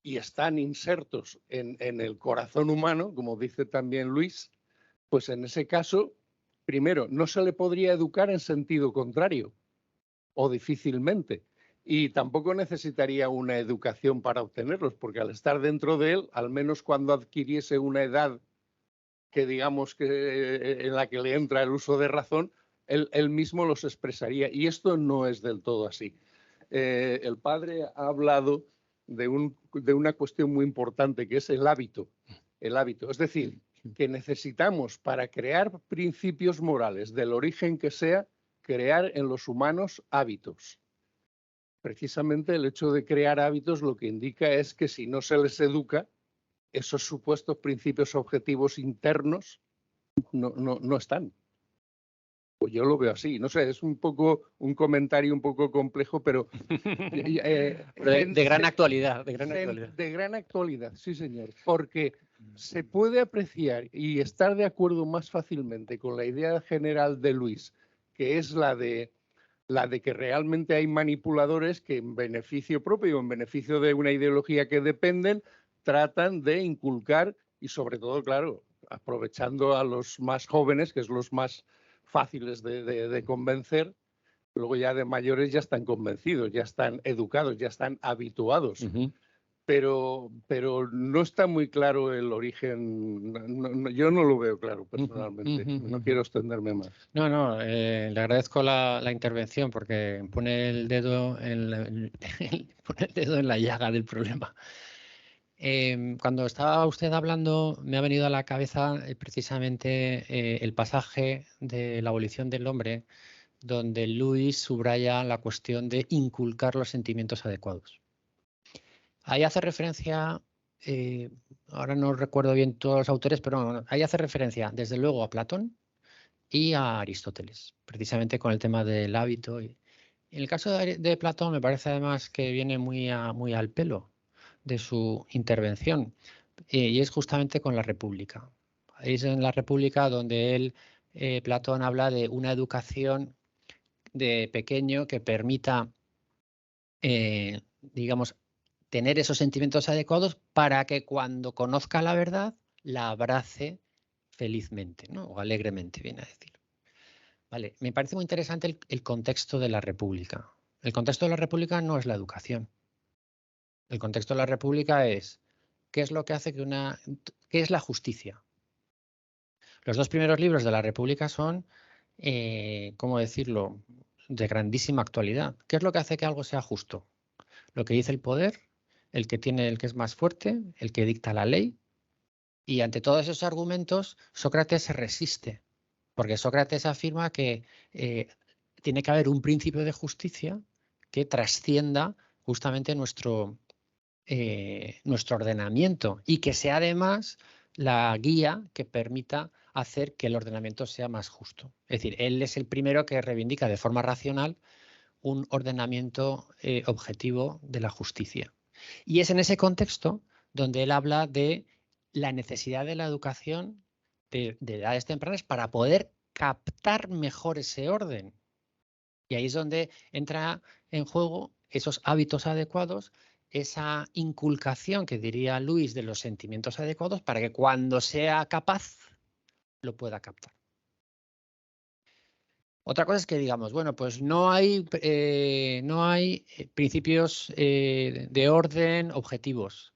y están insertos en el corazón humano, como dice también Luis, pues en ese caso, primero, no se le podría educar en sentido contrario, o difícilmente. Y tampoco necesitaría una educación para obtenerlos, porque al estar dentro de él, al menos cuando adquiriese una edad que digamos que en la que le entra el uso de razón, él mismo los expresaría. Y esto no es del todo así. El padre ha hablado de una cuestión muy importante, que es el hábito. El hábito. Es decir, que necesitamos, para crear principios morales del origen que sea, crear en los humanos hábitos. Precisamente el hecho de crear hábitos lo que indica es que si no se les educa, esos supuestos principios objetivos internos no están. Pues yo lo veo así. No sé, es un poco un comentario un poco complejo, pero de gran actualidad. De gran actualidad, sí, señor. Porque se puede apreciar y estar de acuerdo más fácilmente con la idea general de Luis, que es la de que realmente hay manipuladores que en beneficio propio, en beneficio de una ideología que dependen, tratan de inculcar y sobre todo, claro, aprovechando a los más jóvenes, que es los más fáciles de convencer, luego ya de mayores ya están convencidos, ya están educados, ya están habituados. Pero no está muy claro el origen, yo no lo veo claro personalmente, no quiero extenderme más. No, le agradezco la intervención porque pone el dedo en la llaga del problema. Cuando estaba usted hablando, me ha venido a la cabeza precisamente el pasaje de la abolición del hombre, donde Luis subraya la cuestión de inculcar los sentimientos adecuados. Ahí hace referencia, ahora no recuerdo bien todos los autores, pero ahí hace referencia desde luego a Platón y a Aristóteles, precisamente con el tema del hábito. En el caso de Platón me parece además que viene muy al pelo de su intervención, y es justamente con la República. Es en la República donde Platón habla de una educación de pequeño que permita, digamos, tener esos sentimientos adecuados para que cuando conozca la verdad la abrace felizmente, ¿no? O alegremente, viene a decir. Vale, me parece muy interesante el contexto de la República. El contexto de la República no es la educación. El contexto de la República es qué es lo que hace qué es la justicia. Los dos primeros libros de la República son, ¿cómo decirlo?, de grandísima actualidad. ¿Qué es lo que hace que algo sea justo? Lo que dice el poder, el que es más fuerte, el que dicta la ley. Y ante todos esos argumentos, Sócrates se resiste, porque Sócrates afirma que tiene que haber un principio de justicia que trascienda justamente nuestro ordenamiento y que sea además la guía que permita hacer que el ordenamiento sea más justo. Es decir, él es el primero que reivindica de forma racional un ordenamiento objetivo de la justicia. Y es en ese contexto donde él habla de la necesidad de la educación de edades tempranas para poder captar mejor ese orden. Y ahí es donde entra en juego esos hábitos adecuados, esa inculcación que diría Luis de los sentimientos adecuados para que cuando sea capaz lo pueda captar. Otra cosa es que digamos, bueno, pues no hay principios de orden objetivos.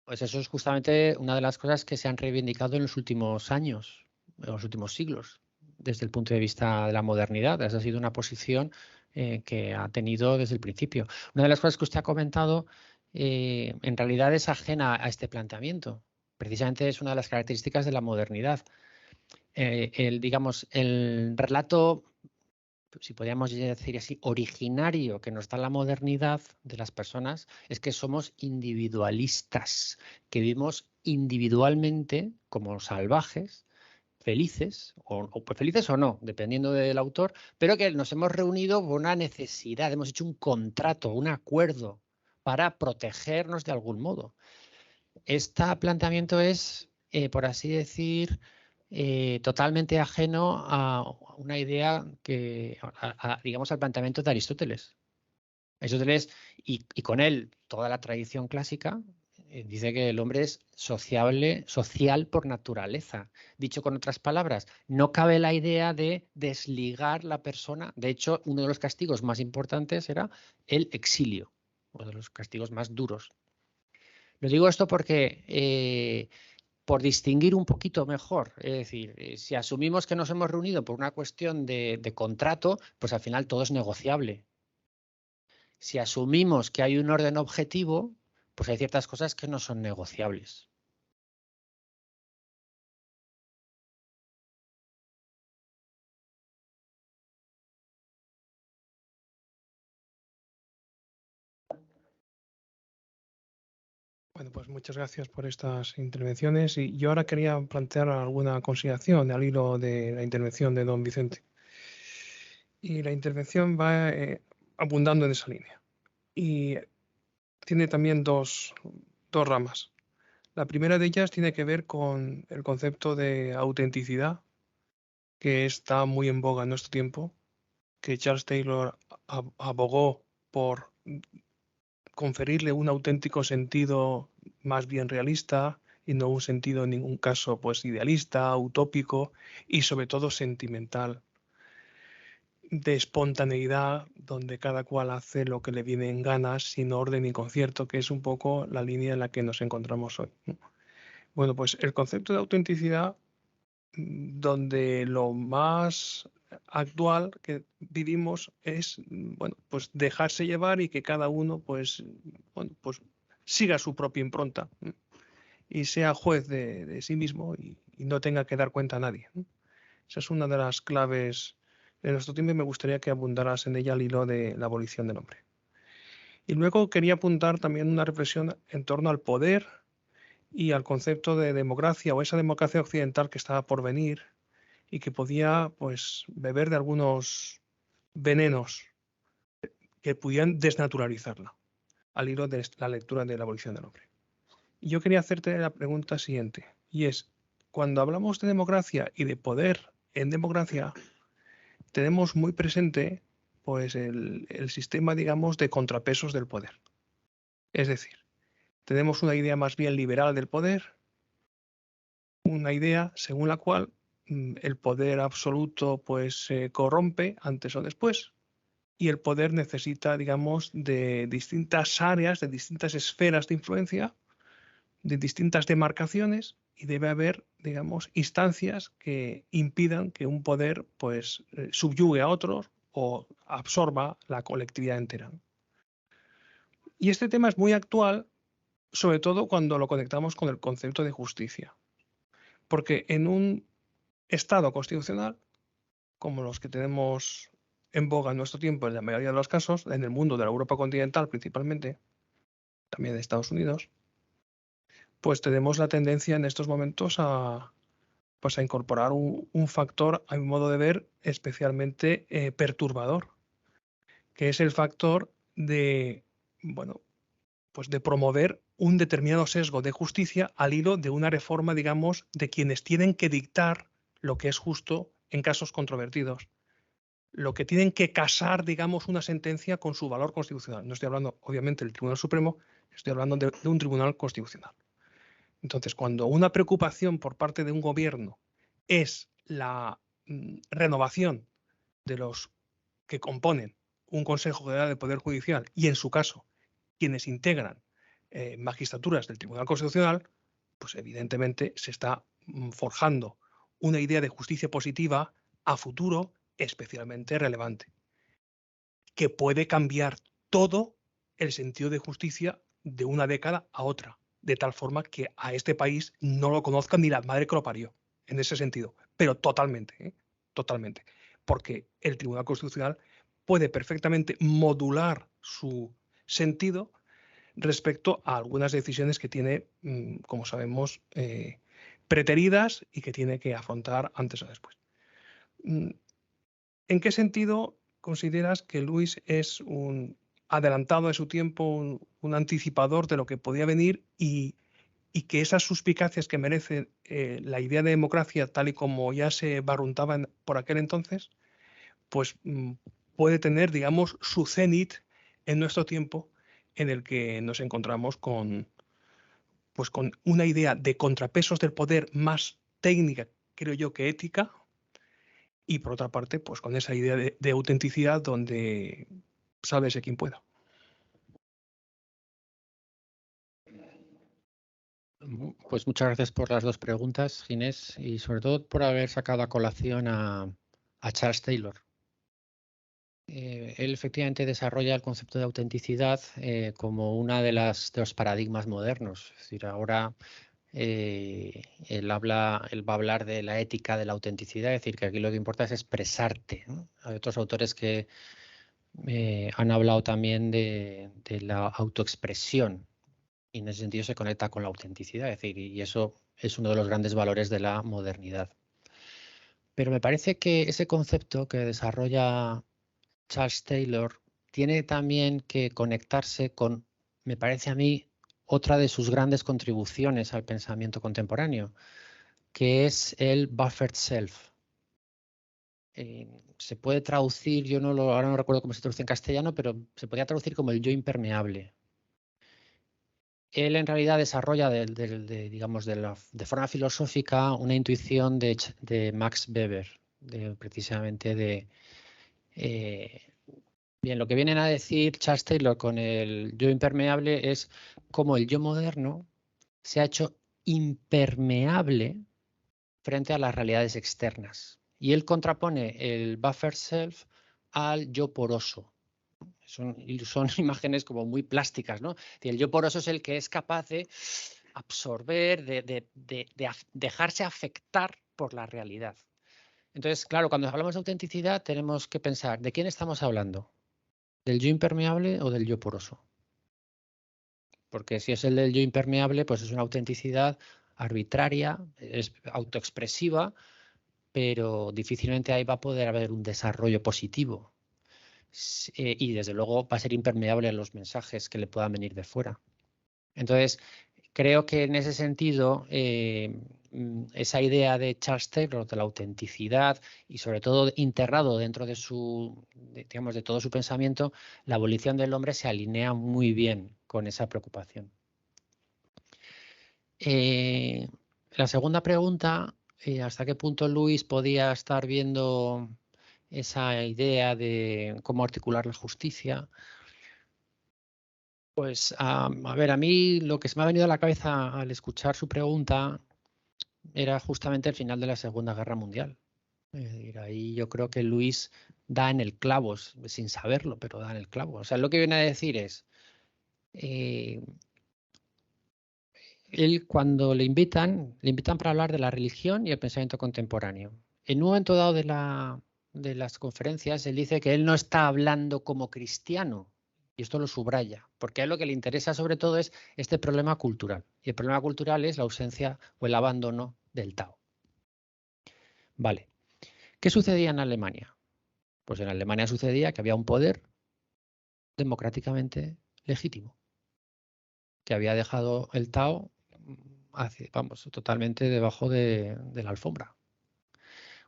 Pues eso es justamente una de las cosas que se han reivindicado en los últimos años, en los últimos siglos, desde el punto de vista de la modernidad. Esa ha sido una posición que ha tenido desde el principio. Una de las cosas que usted ha comentado en realidad es ajena a este planteamiento. Precisamente es una de las características de la modernidad. Digamos, el relato, si podríamos decir así, originario que nos da la modernidad de las personas es que somos individualistas, que vivimos individualmente como salvajes, felices, felices o no, dependiendo del autor, pero que nos hemos reunido por una necesidad, hemos hecho un contrato, un acuerdo para protegernos de algún modo. Este planteamiento es, por así decir, totalmente ajeno a una idea digamos, al planteamiento de Aristóteles. Aristóteles, y con él toda la tradición clásica, dice que el hombre es social por naturaleza. Dicho con otras palabras, no cabe la idea de desligar la persona. De hecho, uno de los castigos más importantes era el exilio, uno de los castigos más duros. Lo digo esto porque por distinguir un poquito mejor, es decir, si asumimos que nos hemos reunido por una cuestión de contrato, pues al final todo es negociable. Si asumimos que hay un orden objetivo, pues hay ciertas cosas que no son negociables. Bueno, pues muchas gracias por estas intervenciones y yo ahora quería plantear alguna consideración al hilo de la intervención de don Vicente. Y la intervención va abundando en esa línea. Y tiene también dos ramas. La primera de ellas tiene que ver con el concepto de autenticidad, que está muy en boga en nuestro tiempo, que Charles Taylor abogó por conferirle un auténtico sentido más bien realista y no un sentido en ningún caso pues idealista, utópico y sobre todo sentimental, de espontaneidad, donde cada cual hace lo que le viene en ganas, sin orden ni concierto, que es un poco la línea en la que nos encontramos hoy. Bueno, pues el concepto de autenticidad, donde lo más actual que vivimos es, bueno, pues dejarse llevar y que cada uno pues, bueno, pues siga su propia impronta y sea juez de sí mismo y no tenga que dar cuenta a nadie. Esa es una de las claves de nuestro tiempo y me gustaría que abundaras en ella al hilo de la abolición del hombre. Y luego quería apuntar también una reflexión en torno al poder y al concepto de democracia o esa democracia occidental que estaba por venir y que podía pues beber de algunos venenos que pudieran desnaturalizarla al hilo de la lectura de la abolición del hombre. Y yo quería hacerte la pregunta siguiente, y es, cuando hablamos de democracia y de poder en democracia, tenemos muy presente pues el sistema, digamos, de contrapesos del poder. Es decir, tenemos una idea más bien liberal del poder, una idea según la cual el poder absoluto pues se corrompe antes o después y el poder necesita, digamos, de distintas áreas, de distintas esferas de influencia, de distintas demarcaciones y debe haber, digamos, instancias que impidan que un poder pues subyugue a otros o absorba la colectividad entera. Y este tema es muy actual, sobre todo cuando lo conectamos con el concepto de justicia. Porque en un Estado constitucional, como los que tenemos en boga en nuestro tiempo en la mayoría de los casos, en el mundo de la Europa continental principalmente, también de Estados Unidos, pues tenemos la tendencia en estos momentos a incorporar un factor, a mi modo de ver, especialmente perturbador, que es el factor de, bueno, pues de promover un determinado sesgo de justicia al hilo de una reforma, digamos, de quienes tienen que dictar lo que es justo en casos controvertidos, lo que tienen que casar, digamos, una sentencia con su valor constitucional. No estoy hablando, obviamente, del Tribunal Supremo, estoy hablando de un tribunal constitucional. Entonces, cuando una preocupación por parte de un gobierno es la renovación de los que componen un Consejo General del Poder Judicial y, en su caso, quienes integran magistraturas del Tribunal Constitucional, pues evidentemente se está forjando una idea de justicia positiva a futuro especialmente relevante, que puede cambiar todo el sentido de justicia de una década a otra, de tal forma que a este país no lo conozca ni la madre que lo parió, en ese sentido, pero totalmente, totalmente, porque el Tribunal Constitucional puede perfectamente modular su sentido respecto a algunas decisiones que tiene, como sabemos, preteridas y que tiene que afrontar antes o después. ¿En qué sentido consideras que Luis es un adelantado de su tiempo, un anticipador de lo que podía venir y que esas suspicacias que merece la idea de democracia tal y como ya se barruntaba por aquel entonces, pues puede tener, digamos, su cenit en nuestro tiempo, en el que nos encontramos con una idea de contrapesos del poder más técnica, creo yo, que ética, y por otra parte, pues con esa idea de autenticidad donde sálvese quien pueda. Pues muchas gracias por las dos preguntas, Ginés, y sobre todo por haber sacado a colación a Charles Taylor. Él efectivamente desarrolla el concepto de autenticidad como una de los paradigmas modernos. Es decir, ahora él va a hablar de la ética de la autenticidad, es decir, que aquí lo que importa es expresarte, ¿no? Hay otros autores que han hablado también de la autoexpresión y en ese sentido se conecta con la autenticidad, es decir, y eso es uno de los grandes valores de la modernidad. Pero me parece que ese concepto que desarrolla Charles Taylor tiene también que conectarse con, me parece a mí, otra de sus grandes contribuciones al pensamiento contemporáneo, que es el buffered self. Se puede traducir, ahora no recuerdo cómo se traduce en castellano, pero se podría traducir como el yo impermeable. Él en realidad desarrolla digamos, de forma filosófica una intuición de Max Weber, precisamente de... Bien, lo que vienen a decir Charles Taylor con el yo impermeable es cómo el yo moderno se ha hecho impermeable frente a las realidades externas. Y él contrapone el buffer self al yo poroso. Son imágenes como muy plásticas, ¿no? El yo poroso es el que es capaz de absorber, de dejarse afectar por la realidad. Entonces, claro, cuando hablamos de autenticidad tenemos que pensar, ¿de quién estamos hablando? ¿Del yo impermeable o del yo poroso? Porque si es el del yo impermeable, pues es una autenticidad arbitraria, es autoexpresiva, pero difícilmente ahí va a poder haber un desarrollo positivo. Y desde luego va a ser impermeable a los mensajes que le puedan venir de fuera. Entonces, creo que en ese sentido, esa idea de Charles Taylor de la autenticidad y sobre todo integrado dentro de de todo su pensamiento, la abolición del hombre se alinea muy bien con esa preocupación. La segunda pregunta, ¿hasta qué punto Luis podía estar viendo esa idea de cómo articular la justicia? Pues, a ver, a mí lo que se me ha venido a la cabeza al escuchar su pregunta era justamente el final de la Segunda Guerra Mundial. Ahí yo creo que Luis da en el clavo, sin saberlo, pero da en el clavo. O sea, lo que viene a decir es, él cuando le invitan para hablar de la religión y el pensamiento contemporáneo. En un momento dado de las conferencias, él dice que él no está hablando como cristiano, y esto lo subraya, porque a él lo que le interesa sobre todo es este problema cultural. Y el problema cultural es la ausencia o el abandono del Tao. Vale. ¿Qué sucedía en Alemania? Pues en Alemania sucedía que había un poder democráticamente legítimo, que había dejado el Tao totalmente debajo de la alfombra.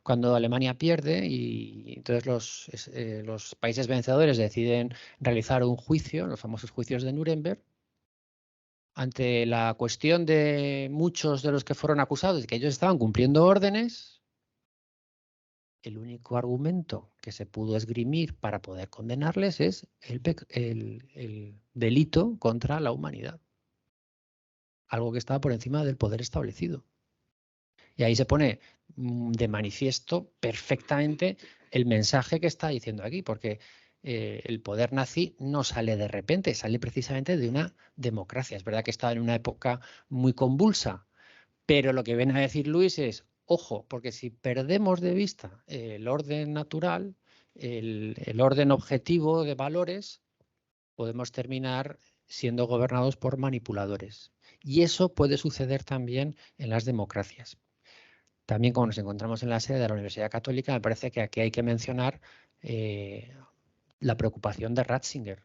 Cuando Alemania pierde y entonces los países vencedores deciden realizar un juicio, los famosos juicios de Nuremberg, ante la cuestión de muchos de los que fueron acusados de que ellos estaban cumpliendo órdenes, el único argumento que se pudo esgrimir para poder condenarles es el delito contra la humanidad. Algo que estaba por encima del poder establecido. Y ahí se pone de manifiesto perfectamente el mensaje que está diciendo aquí, porque el poder nazi no sale de repente, sale precisamente de una democracia. Es verdad que estaba en una época muy convulsa, pero lo que viene a decir Luis es, ojo, porque si perdemos de vista el orden natural, el orden objetivo de valores, podemos terminar siendo gobernados por manipuladores. Y eso puede suceder también en las democracias. También, como nos encontramos en la sede de la Universidad Católica, me parece que aquí hay que mencionar la preocupación de Ratzinger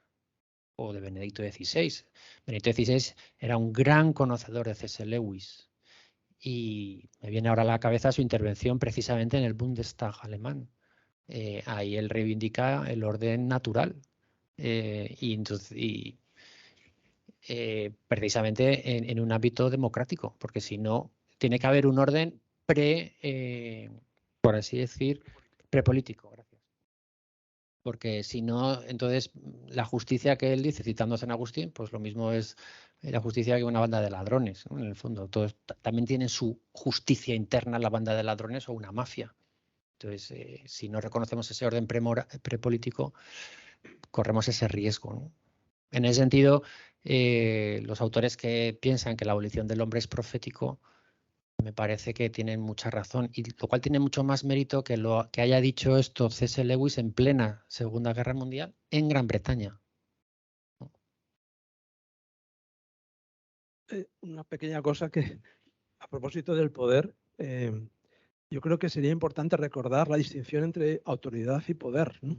o de Benedicto XVI. Benedicto XVI era un gran conocedor de C.S. Lewis y me viene ahora a la cabeza su intervención precisamente en el Bundestag alemán. Ahí él reivindica el orden natural precisamente en un ámbito democrático, porque si no, tiene que haber un orden por así decir, prepolítico. Gracias. Porque si no, entonces la justicia que él dice, citando a San Agustín, pues lo mismo es la justicia que una banda de ladrones, ¿no? En el fondo. Todos también tienen su justicia interna la banda de ladrones o una mafia. Entonces, si no reconocemos ese orden prepolítico, corremos ese riesgo, ¿no? En ese sentido, los autores que piensan que la abolición del hombre es profético, me parece que tienen mucha razón, y lo cual tiene mucho más mérito que lo que haya dicho esto C.S. Lewis en plena Segunda Guerra Mundial en Gran Bretaña. Una pequeña cosa que, a propósito del poder, yo creo que sería importante recordar la distinción entre autoridad y poder, ¿no?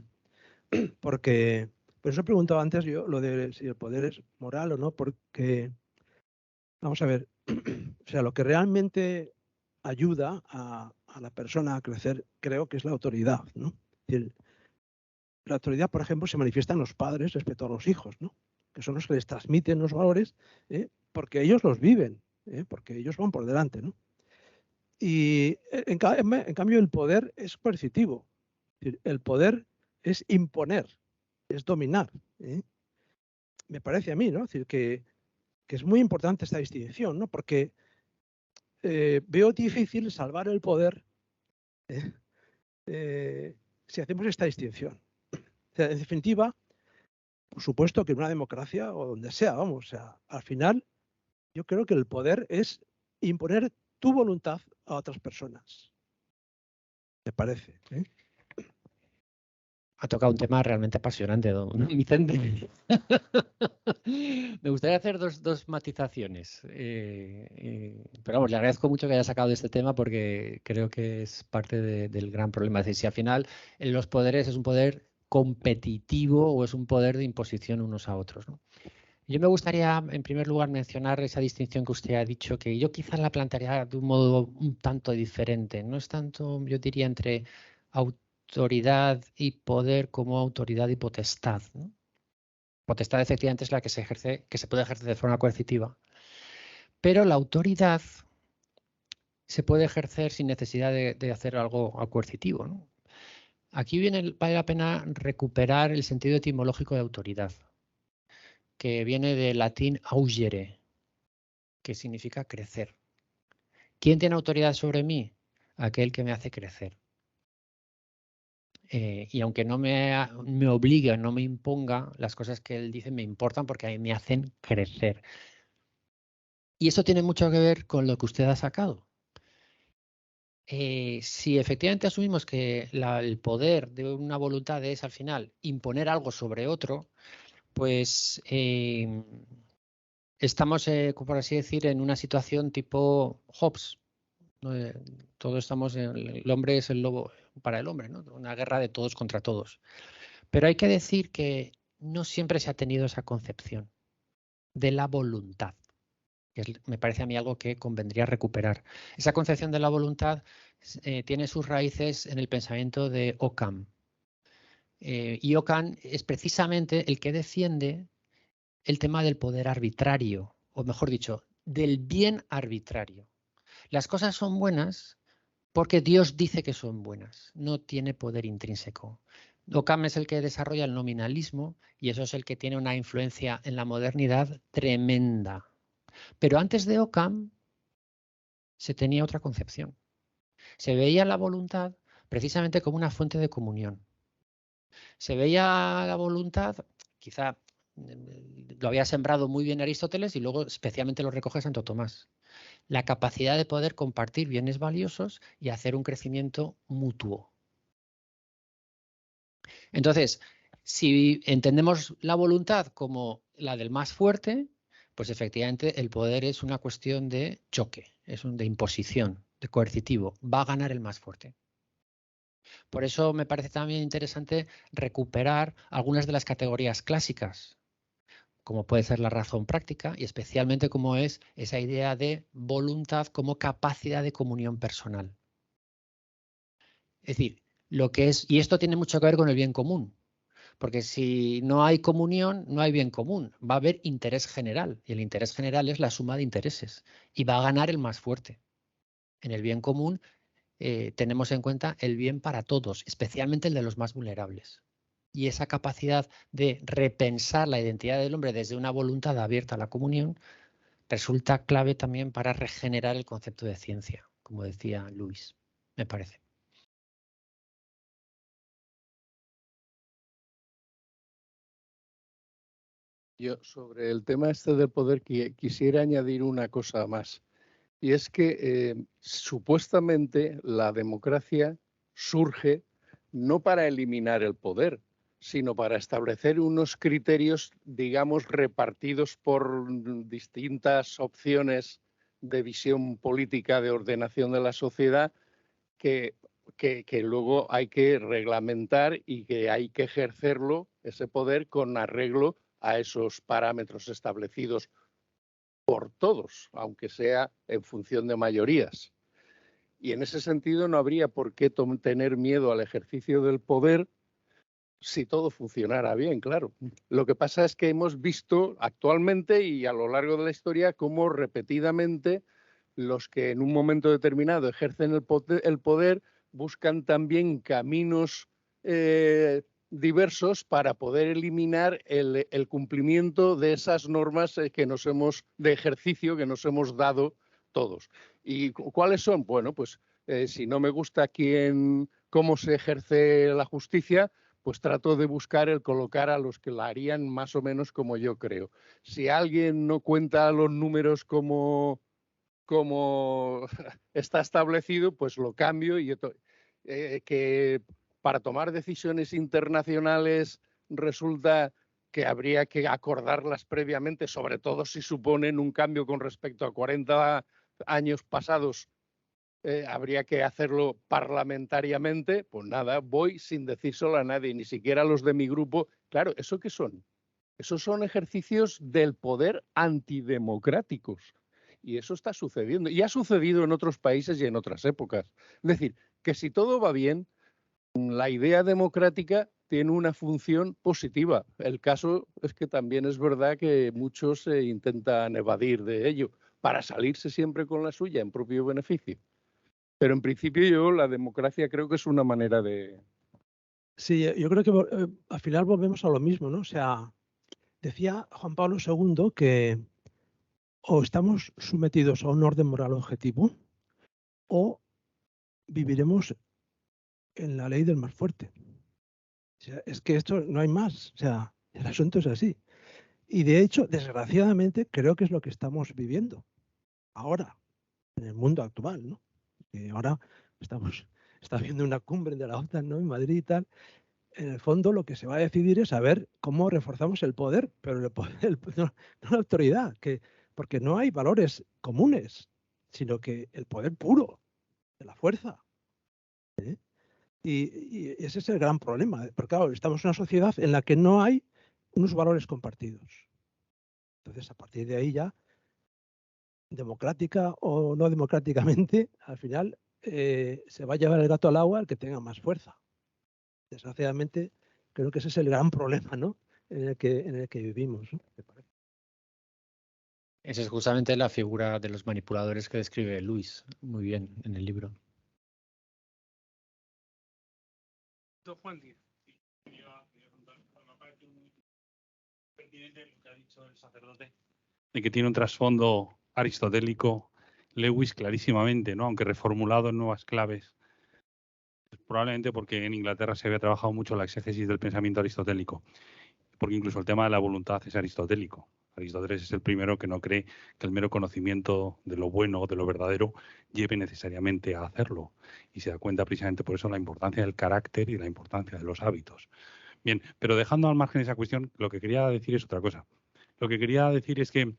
Porque, por eso he preguntado antes yo lo de si el poder es moral o no, porque, vamos a ver, o sea, lo que realmente ayuda a la persona a crecer, creo que es la autoridad, ¿no? Es decir, la autoridad, por ejemplo, se manifiesta en los padres respecto a los hijos, ¿no? Que son los que les transmiten los valores, porque ellos los viven, porque ellos van por delante, ¿no? Y en cambio el poder es coercitivo. Es decir, el poder es imponer, es dominar. Me parece a mí, ¿no? Es decir, que es muy importante esta distinción, ¿no? Porque veo difícil salvar el poder si hacemos esta distinción. O sea, en definitiva, por supuesto que en una democracia o donde sea, vamos, o sea, al final yo creo que el poder es imponer tu voluntad a otras personas. Me parece. Ha tocado un tema realmente apasionante, don Vicente. Me gustaría hacer dos matizaciones. Pero vamos, le agradezco mucho que haya sacado este tema porque creo que es parte del gran problema. Es decir, si al final en los poderes es un poder competitivo o es un poder de imposición unos a otros, ¿no? Yo me gustaría, en primer lugar, mencionar esa distinción que usted ha dicho, que yo quizás la plantearía de un modo un tanto diferente. No es tanto, yo diría, entre autoridad y poder como autoridad y potestad, ¿no? Potestad efectivamente es la que se ejerce, que se puede ejercer de forma coercitiva, pero la autoridad se puede ejercer sin necesidad de hacer algo coercitivo, ¿no? Aquí vale la pena recuperar el sentido etimológico de autoridad, que viene del latín augere, que significa crecer. ¿Quién tiene autoridad sobre mí? Aquel que me hace crecer. Y aunque no me obligue o no me imponga, las cosas que él dice me importan porque a mí me hacen crecer. Y eso tiene mucho que ver con lo que usted ha sacado. Si efectivamente asumimos que el poder de una voluntad es al final imponer algo sobre otro, pues estamos, por así decir, en una situación tipo Hobbes. Todos estamos el hombre es el lobo para el hombre, ¿no? Una guerra de todos contra todos. Pero hay que decir que no siempre se ha tenido esa concepción de la voluntad, que me parece a mí algo que convendría recuperar. Esa concepción de la voluntad tiene sus raíces en el pensamiento de Occam. Y Occam es precisamente el que defiende el tema del poder arbitrario, o mejor dicho, del bien arbitrario. Las cosas son buenas porque Dios dice que son buenas, no tiene poder intrínseco. Occam es el que desarrolla el nominalismo y eso es el que tiene una influencia en la modernidad tremenda. Pero antes de Occam se tenía otra concepción. Se veía la voluntad precisamente como una fuente de comunión. Se veía la voluntad, quizá lo había sembrado muy bien Aristóteles y luego especialmente lo recoge Santo Tomás, la capacidad de poder compartir bienes valiosos y hacer un crecimiento mutuo. Entonces, si entendemos la voluntad como la del más fuerte, pues efectivamente el poder es una cuestión de choque, de imposición, de coercitivo. Va a ganar el más fuerte. Por eso me parece también interesante recuperar algunas de las categorías clásicas, como puede ser la razón práctica y especialmente como es esa idea de voluntad como capacidad de comunión personal. Es decir, lo que es, y esto tiene mucho que ver con el bien común, porque si no hay comunión, no hay bien común, va a haber interés general y el interés general es la suma de intereses y va a ganar el más fuerte. En el bien común tenemos en cuenta el bien para todos, especialmente el de los más vulnerables. Y esa capacidad de repensar la identidad del hombre desde una voluntad abierta a la comunión resulta clave también para regenerar el concepto de ciencia, como decía Luis, me parece. Yo sobre el tema este del poder quisiera añadir una cosa más. Y es que supuestamente la democracia surge no para eliminar el poder, sino para establecer unos criterios, digamos, repartidos por distintas opciones de visión política, de ordenación de la sociedad, que luego hay que reglamentar y que hay que ejercerlo, ese poder, con arreglo a esos parámetros establecidos por todos, aunque sea en función de mayorías. Y en ese sentido no habría por qué tener miedo al ejercicio del poder si todo funcionara bien, claro. Lo que pasa es que hemos visto actualmente y a lo largo de la historia cómo repetidamente los que en un momento determinado ejercen el poder buscan también caminos diversos para poder eliminar el cumplimiento de esas normas de ejercicio que nos hemos dado todos. ¿Y cuáles son? Bueno, pues si no me gusta cómo se ejerce la justicia, pues trato de buscar el colocar a los que la harían más o menos como yo creo. Si alguien no cuenta los números como está establecido, pues lo cambio y que para tomar decisiones internacionales resulta que habría que acordarlas previamente, sobre todo si suponen un cambio con respecto a 40 años pasados, habría que hacerlo parlamentariamente. Pues nada, voy sin decírselo a nadie, ni siquiera a los de mi grupo. Claro, ¿eso qué son? Esos son ejercicios del poder antidemocráticos. Y eso está sucediendo. Y ha sucedido en otros países y en otras épocas. Es decir, que si todo va bien, la idea democrática tiene una función positiva. El caso es que también es verdad que muchos se intentan evadir de ello para salirse siempre con la suya en propio beneficio. Pero en principio la democracia creo que es una manera de... Sí, yo creo que al final volvemos a lo mismo, ¿no? O sea, decía Juan Pablo II que o estamos sometidos a un orden moral objetivo o viviremos en la ley del más fuerte. O sea, es que esto no hay más. O sea, el asunto es así. Y de hecho, desgraciadamente, creo que es lo que estamos viviendo ahora, en el mundo actual, ¿no? Que ahora está habiendo una cumbre de la OTAN, ¿no? En Madrid y tal. En el fondo, lo que se va a decidir es saber cómo reforzamos el poder, pero no la autoridad, porque no hay valores comunes, sino que el poder puro, de la fuerza. ¿Eh? Y ese es el gran problema, porque claro, estamos en una sociedad en la que no hay unos valores compartidos. Entonces, a partir de ahí ya, democrática o no democráticamente, al final se va a llevar el gato al agua el que tenga más fuerza. Desgraciadamente, creo que ese es el gran problema, ¿no? en el que vivimos, ¿no? Esa es justamente la figura de los manipuladores que describe Luis muy bien en el libro. Don Juan Díaz. Pertinente lo que ha dicho el sacerdote, de que tiene un trasfondo aristotélico, Lewis clarísimamente, ¿no? Aunque reformulado en nuevas claves, probablemente porque en Inglaterra se había trabajado mucho la exégesis del pensamiento aristotélico, porque incluso el tema de la voluntad es aristotélico. Aristóteles es el primero que no cree que el mero conocimiento de lo bueno o de lo verdadero lleve necesariamente a hacerlo, y se da cuenta precisamente por eso la importancia del carácter y la importancia de los hábitos. Bien, pero dejando al margen esa cuestión, lo que quería decir es otra cosa. Lo que quería decir es que,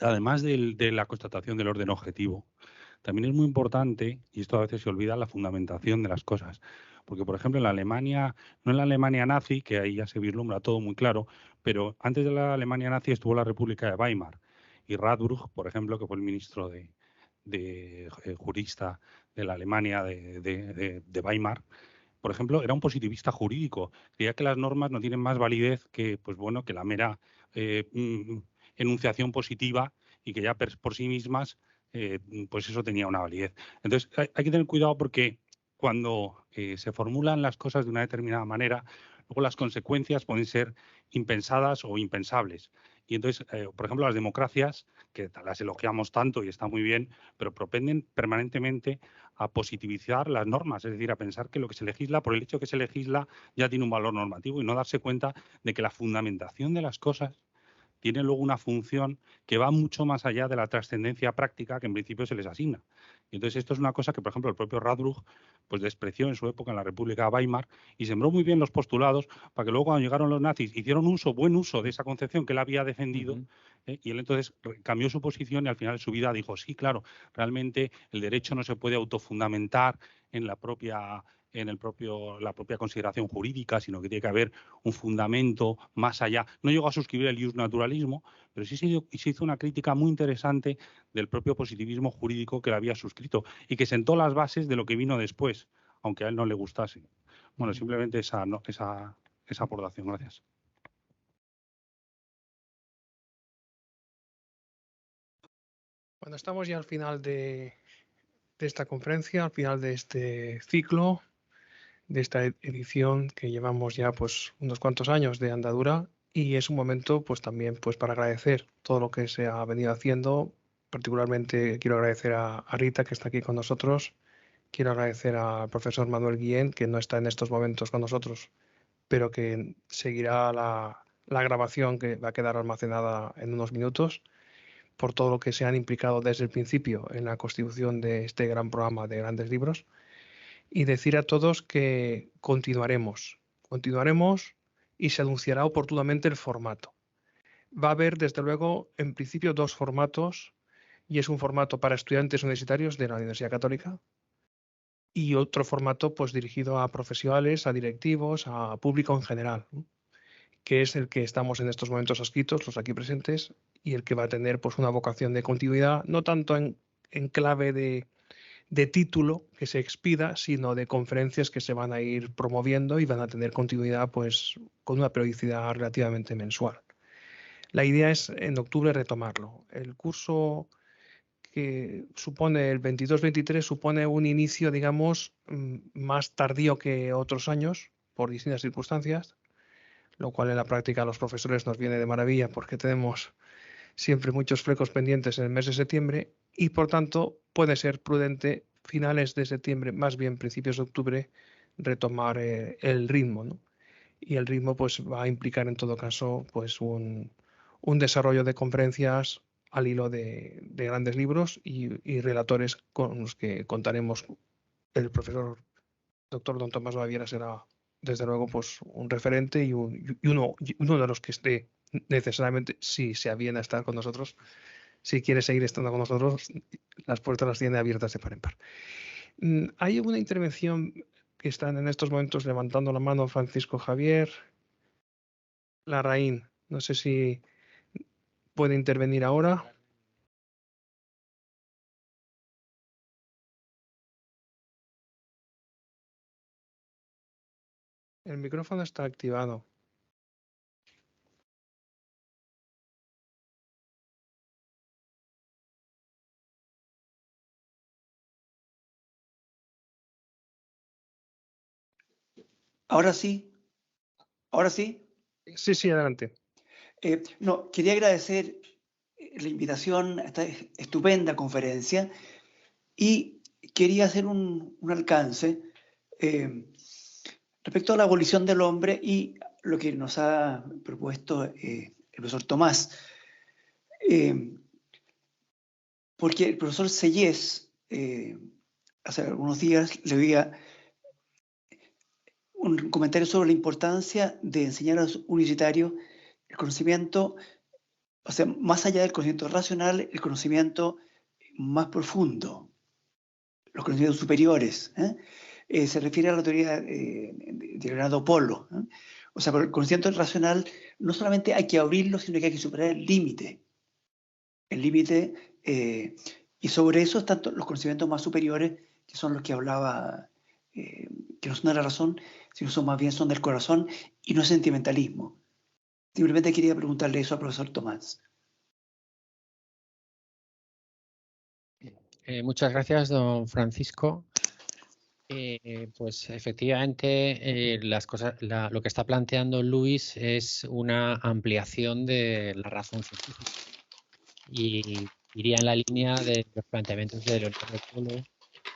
además de la constatación del orden objetivo, también es muy importante, y esto a veces se olvida, la fundamentación de las cosas. Porque, por ejemplo, en la Alemania, no en la Alemania nazi, que ahí ya se vislumbra todo muy claro, pero antes de la Alemania nazi estuvo la República de Weimar. Y Radbruch, por ejemplo, que fue el ministro jurista de la Alemania de Weimar, por ejemplo, era un positivista jurídico. Creía que las normas no tienen más validez que, pues bueno, que la mera enunciación positiva, y que ya por sí mismas, pues eso tenía una validez. Entonces, hay que tener cuidado, porque cuando se formulan las cosas de una determinada manera, luego las consecuencias pueden ser impensadas o impensables. Y entonces, por ejemplo, las democracias, que las elogiamos tanto y está muy bien, pero propenden permanentemente a positivizar las normas, es decir, a pensar que lo que se legisla, por el hecho que se legisla, ya tiene un valor normativo, y no darse cuenta de que la fundamentación de las cosas tiene luego una función que va mucho más allá de la trascendencia práctica que en principio se les asigna. Y entonces esto es una cosa que, por ejemplo, el propio Radbruch pues despreció en su época en la República de Weimar, y sembró muy bien los postulados para que luego, cuando llegaron los nazis, hicieron buen uso de esa concepción que él había defendido. Y él entonces cambió su posición, y al final de su vida dijo: sí, claro, realmente el derecho no se puede autofundamentar en la propia consideración jurídica, sino que tiene que haber un fundamento más allá. No llegó a suscribir el justnaturalismo, pero sí se hizo una crítica muy interesante del propio positivismo jurídico que él había suscrito, y que sentó las bases de lo que vino después, aunque a él no le gustase. Bueno, simplemente esa aportación. Gracias. Bueno, estamos ya al final de esta conferencia, al final de este ciclo, de esta edición que llevamos ya pues unos cuantos años de andadura, y es un momento pues también pues para agradecer todo lo que se ha venido haciendo. Particularmente quiero agradecer a Rita, que está aquí con nosotros. Quiero agradecer al profesor Manuel Guillén, que no está en estos momentos con nosotros, pero que seguirá la grabación, que va a quedar almacenada en unos minutos, por todo lo que se han implicado desde el principio en la constitución de este gran programa de grandes libros. Y decir a todos que continuaremos y se anunciará oportunamente el formato. Va a haber, desde luego, en principio 2 formatos, y es un formato para estudiantes universitarios de la Universidad Católica, y otro formato pues dirigido a profesionales, a directivos, a público en general, ¿no?, que es el que estamos en estos momentos adscritos, los aquí presentes, y el que va a tener pues una vocación de continuidad, no tanto en clave de título que se expida, sino de conferencias que se van a ir promoviendo y van a tener continuidad pues con una periodicidad relativamente mensual. La idea es en octubre retomarlo. El curso que supone el 22-23 supone un inicio, digamos, más tardío que otros años por distintas circunstancias, lo cual en la práctica a los profesores nos viene de maravilla, porque tenemos siempre muchos flecos pendientes en el mes de septiembre, y por tanto puede ser prudente finales de septiembre, más bien principios de octubre, retomar el ritmo, ¿no? Y el ritmo pues va a implicar en todo caso pues un desarrollo de conferencias al hilo de grandes libros y relatores con los que contaremos. El profesor doctor don Tomás Baviera será desde luego pues un referente y uno de los que esté necesariamente, si se aviena a estar con nosotros. Si quiere seguir estando con nosotros, las puertas las tiene abiertas de par en par. Hay una intervención que están en estos momentos levantando la mano: Francisco Javier Larraín. No sé si puede intervenir ahora. El micrófono está activado. Ahora sí. ¿Ahora sí? Sí, sí, adelante. No, quería agradecer la invitación a esta estupenda conferencia y quería hacer un alcance respecto a la abolición del hombre y lo que nos ha propuesto el profesor Tomás. Porque el profesor Sellés, hace algunos días, le oía un comentario sobre la importancia de enseñar a los universitarios el conocimiento, o sea, más allá del conocimiento racional, el conocimiento más profundo, los conocimientos superiores. Se refiere a la teoría de Leonardo Polo. O sea, por el conocimiento racional no solamente hay que abrirlo, sino que hay que superar el límite. El límite, y sobre eso están los conocimientos más superiores, que son los que hablaba, que no son de la razón, sino son más bien son del corazón y no es sentimentalismo. Simplemente quería preguntarle eso al profesor Tomás. Muchas gracias, don Francisco. Pues efectivamente lo que está planteando Luis es una ampliación de la razón científica y iría en la línea de los planteamientos de Leonardo Polo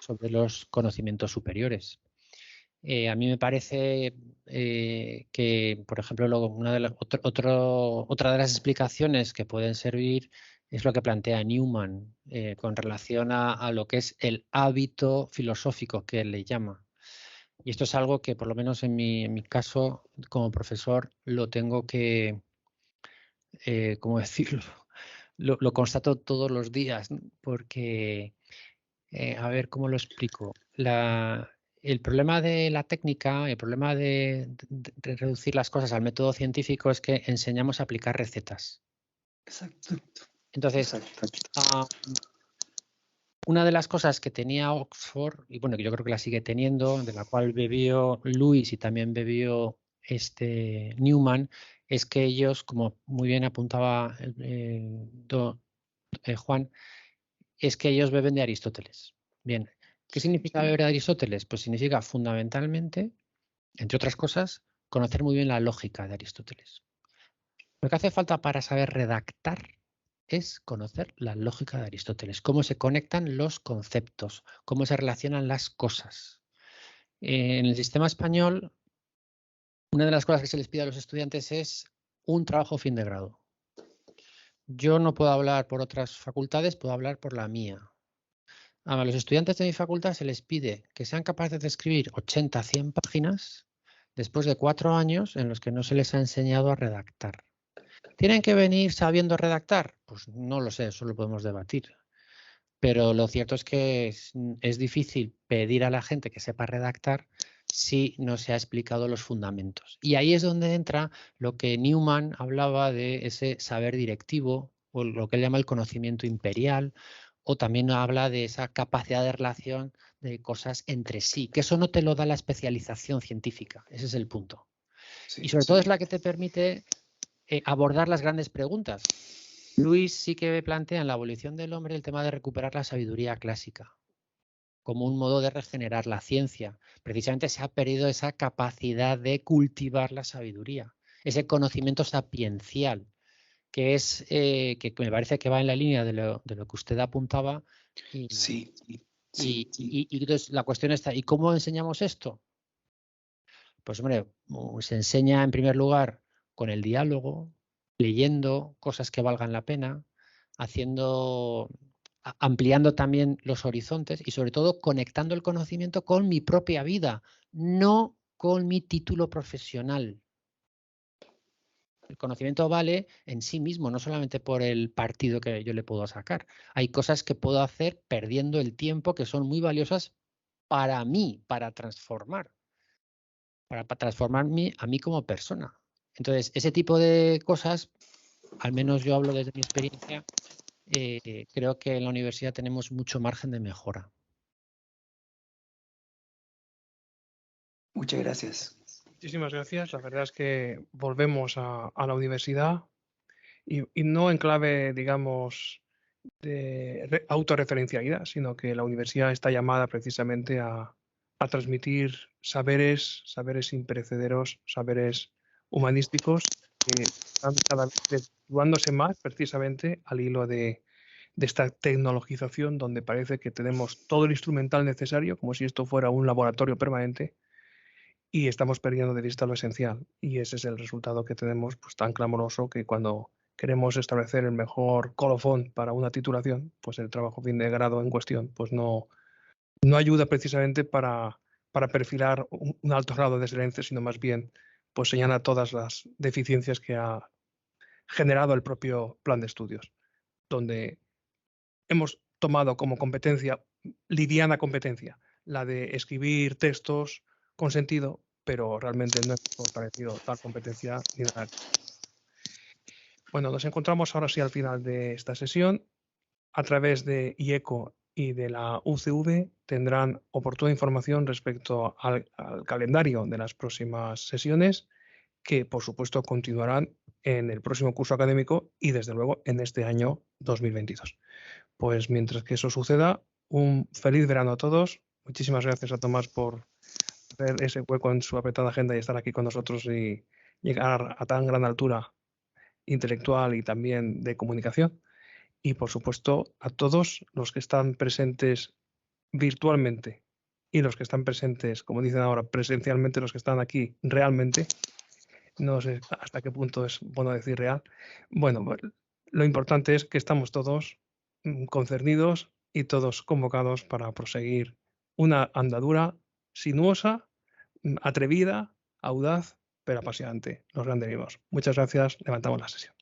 sobre los conocimientos superiores. A mí me parece que, por ejemplo, otra de las explicaciones que pueden servir es lo que plantea Newman con relación a lo que es el hábito filosófico que él le llama. Y esto es algo que, por lo menos en mi caso, como profesor, lo tengo que, ¿cómo decirlo? Lo constato todos los días, ¿no? Porque, a ver, ¿cómo lo explico? El problema de la técnica, el problema de reducir las cosas al método científico es que enseñamos a aplicar recetas. Exacto. Entonces, una de las cosas que tenía Oxford, y bueno, que yo creo que la sigue teniendo, de la cual bebió Lewis y también bebió Newman, es que ellos, como muy bien apuntaba Juan, es que ellos beben de Aristóteles. Bien, ¿qué significa beber de Aristóteles? Pues significa fundamentalmente, entre otras cosas, conocer muy bien la lógica de Aristóteles. Lo que hace falta para saber redactar es conocer la lógica de Aristóteles, cómo se conectan los conceptos, cómo se relacionan las cosas. En el sistema español, una de las cosas que se les pide a los estudiantes es un trabajo fin de grado. Yo no puedo hablar por otras facultades, puedo hablar por la mía. A los estudiantes de mi facultad se les pide que sean capaces de escribir 80, 100 páginas después de 4 años en los que no se les ha enseñado a redactar. ¿Tienen que venir sabiendo redactar? Pues no lo sé, eso lo podemos debatir. Pero lo cierto es que es difícil pedir a la gente que sepa redactar si no se ha explicado los fundamentos. Y ahí es donde entra lo que Newman hablaba de ese saber directivo, o lo que él llama el conocimiento imperial, o también habla de esa capacidad de relación de cosas entre sí, que eso no te lo da la especialización científica, ese es el punto. Sí, y sobre todo es la que te permite abordar las grandes preguntas. Luis sí que plantea en la abolición del hombre el tema de recuperar la sabiduría clásica como un modo de regenerar la ciencia. Precisamente se ha perdido esa capacidad de cultivar la sabiduría, ese conocimiento sapiencial, que es que me parece que va en la línea de lo que usted apuntaba. Sí. Y entonces la cuestión está, ¿y cómo enseñamos esto? Pues hombre, se enseña en primer lugar con el diálogo, leyendo cosas que valgan la pena, ampliando también los horizontes y sobre todo conectando el conocimiento con mi propia vida, no con mi título profesional. El conocimiento vale en sí mismo, no solamente por el partido que yo le puedo sacar. Hay cosas que puedo hacer perdiendo el tiempo que son muy valiosas para mí, para transformarme a mí como persona. Entonces, ese tipo de cosas, al menos yo hablo desde mi experiencia, creo que en la universidad tenemos mucho margen de mejora. Muchas gracias. Muchísimas gracias. La verdad es que volvemos a la universidad y no en clave, digamos, de autorreferencialidad, sino que la universidad está llamada precisamente a transmitir saberes imperecederos, saberes humanísticos que están cada vez situándose más precisamente al hilo de esta tecnologización, donde parece que tenemos todo el instrumental necesario, como si esto fuera un laboratorio permanente, y estamos perdiendo de vista lo esencial. Y ese es el resultado que tenemos, pues, tan clamoroso, que cuando queremos establecer el mejor colofón para una titulación, pues el trabajo fin de grado en cuestión pues no ayuda precisamente para perfilar un alto grado de excelencia, sino más bien pues señala todas las deficiencias que ha generado el propio plan de estudios, donde hemos tomado como competencia, liviana competencia, la de escribir textos con sentido, pero realmente no hemos fortalecido tal competencia ni nada. Bueno, nos encontramos ahora sí al final de esta sesión. A través de IECO y de la UCV tendrán oportuna información respecto al calendario de las próximas sesiones, que por supuesto continuarán en el próximo curso académico y desde luego en este año 2022. Pues mientras que eso suceda, un feliz verano a todos. Muchísimas gracias a Tomás por hacer ese hueco en su apretada agenda y estar aquí con nosotros y llegar a tan gran altura intelectual y también de comunicación. Y por supuesto a todos los que están presentes virtualmente y los que están presentes, como dicen ahora, presencialmente, los que están aquí realmente. No sé hasta qué punto es bueno decir real. Bueno, lo importante es que estamos todos concernidos y todos convocados para proseguir una andadura sinuosa, atrevida, audaz, pero apasionante. Nos rendimos. Muchas gracias. Levantamos la sesión.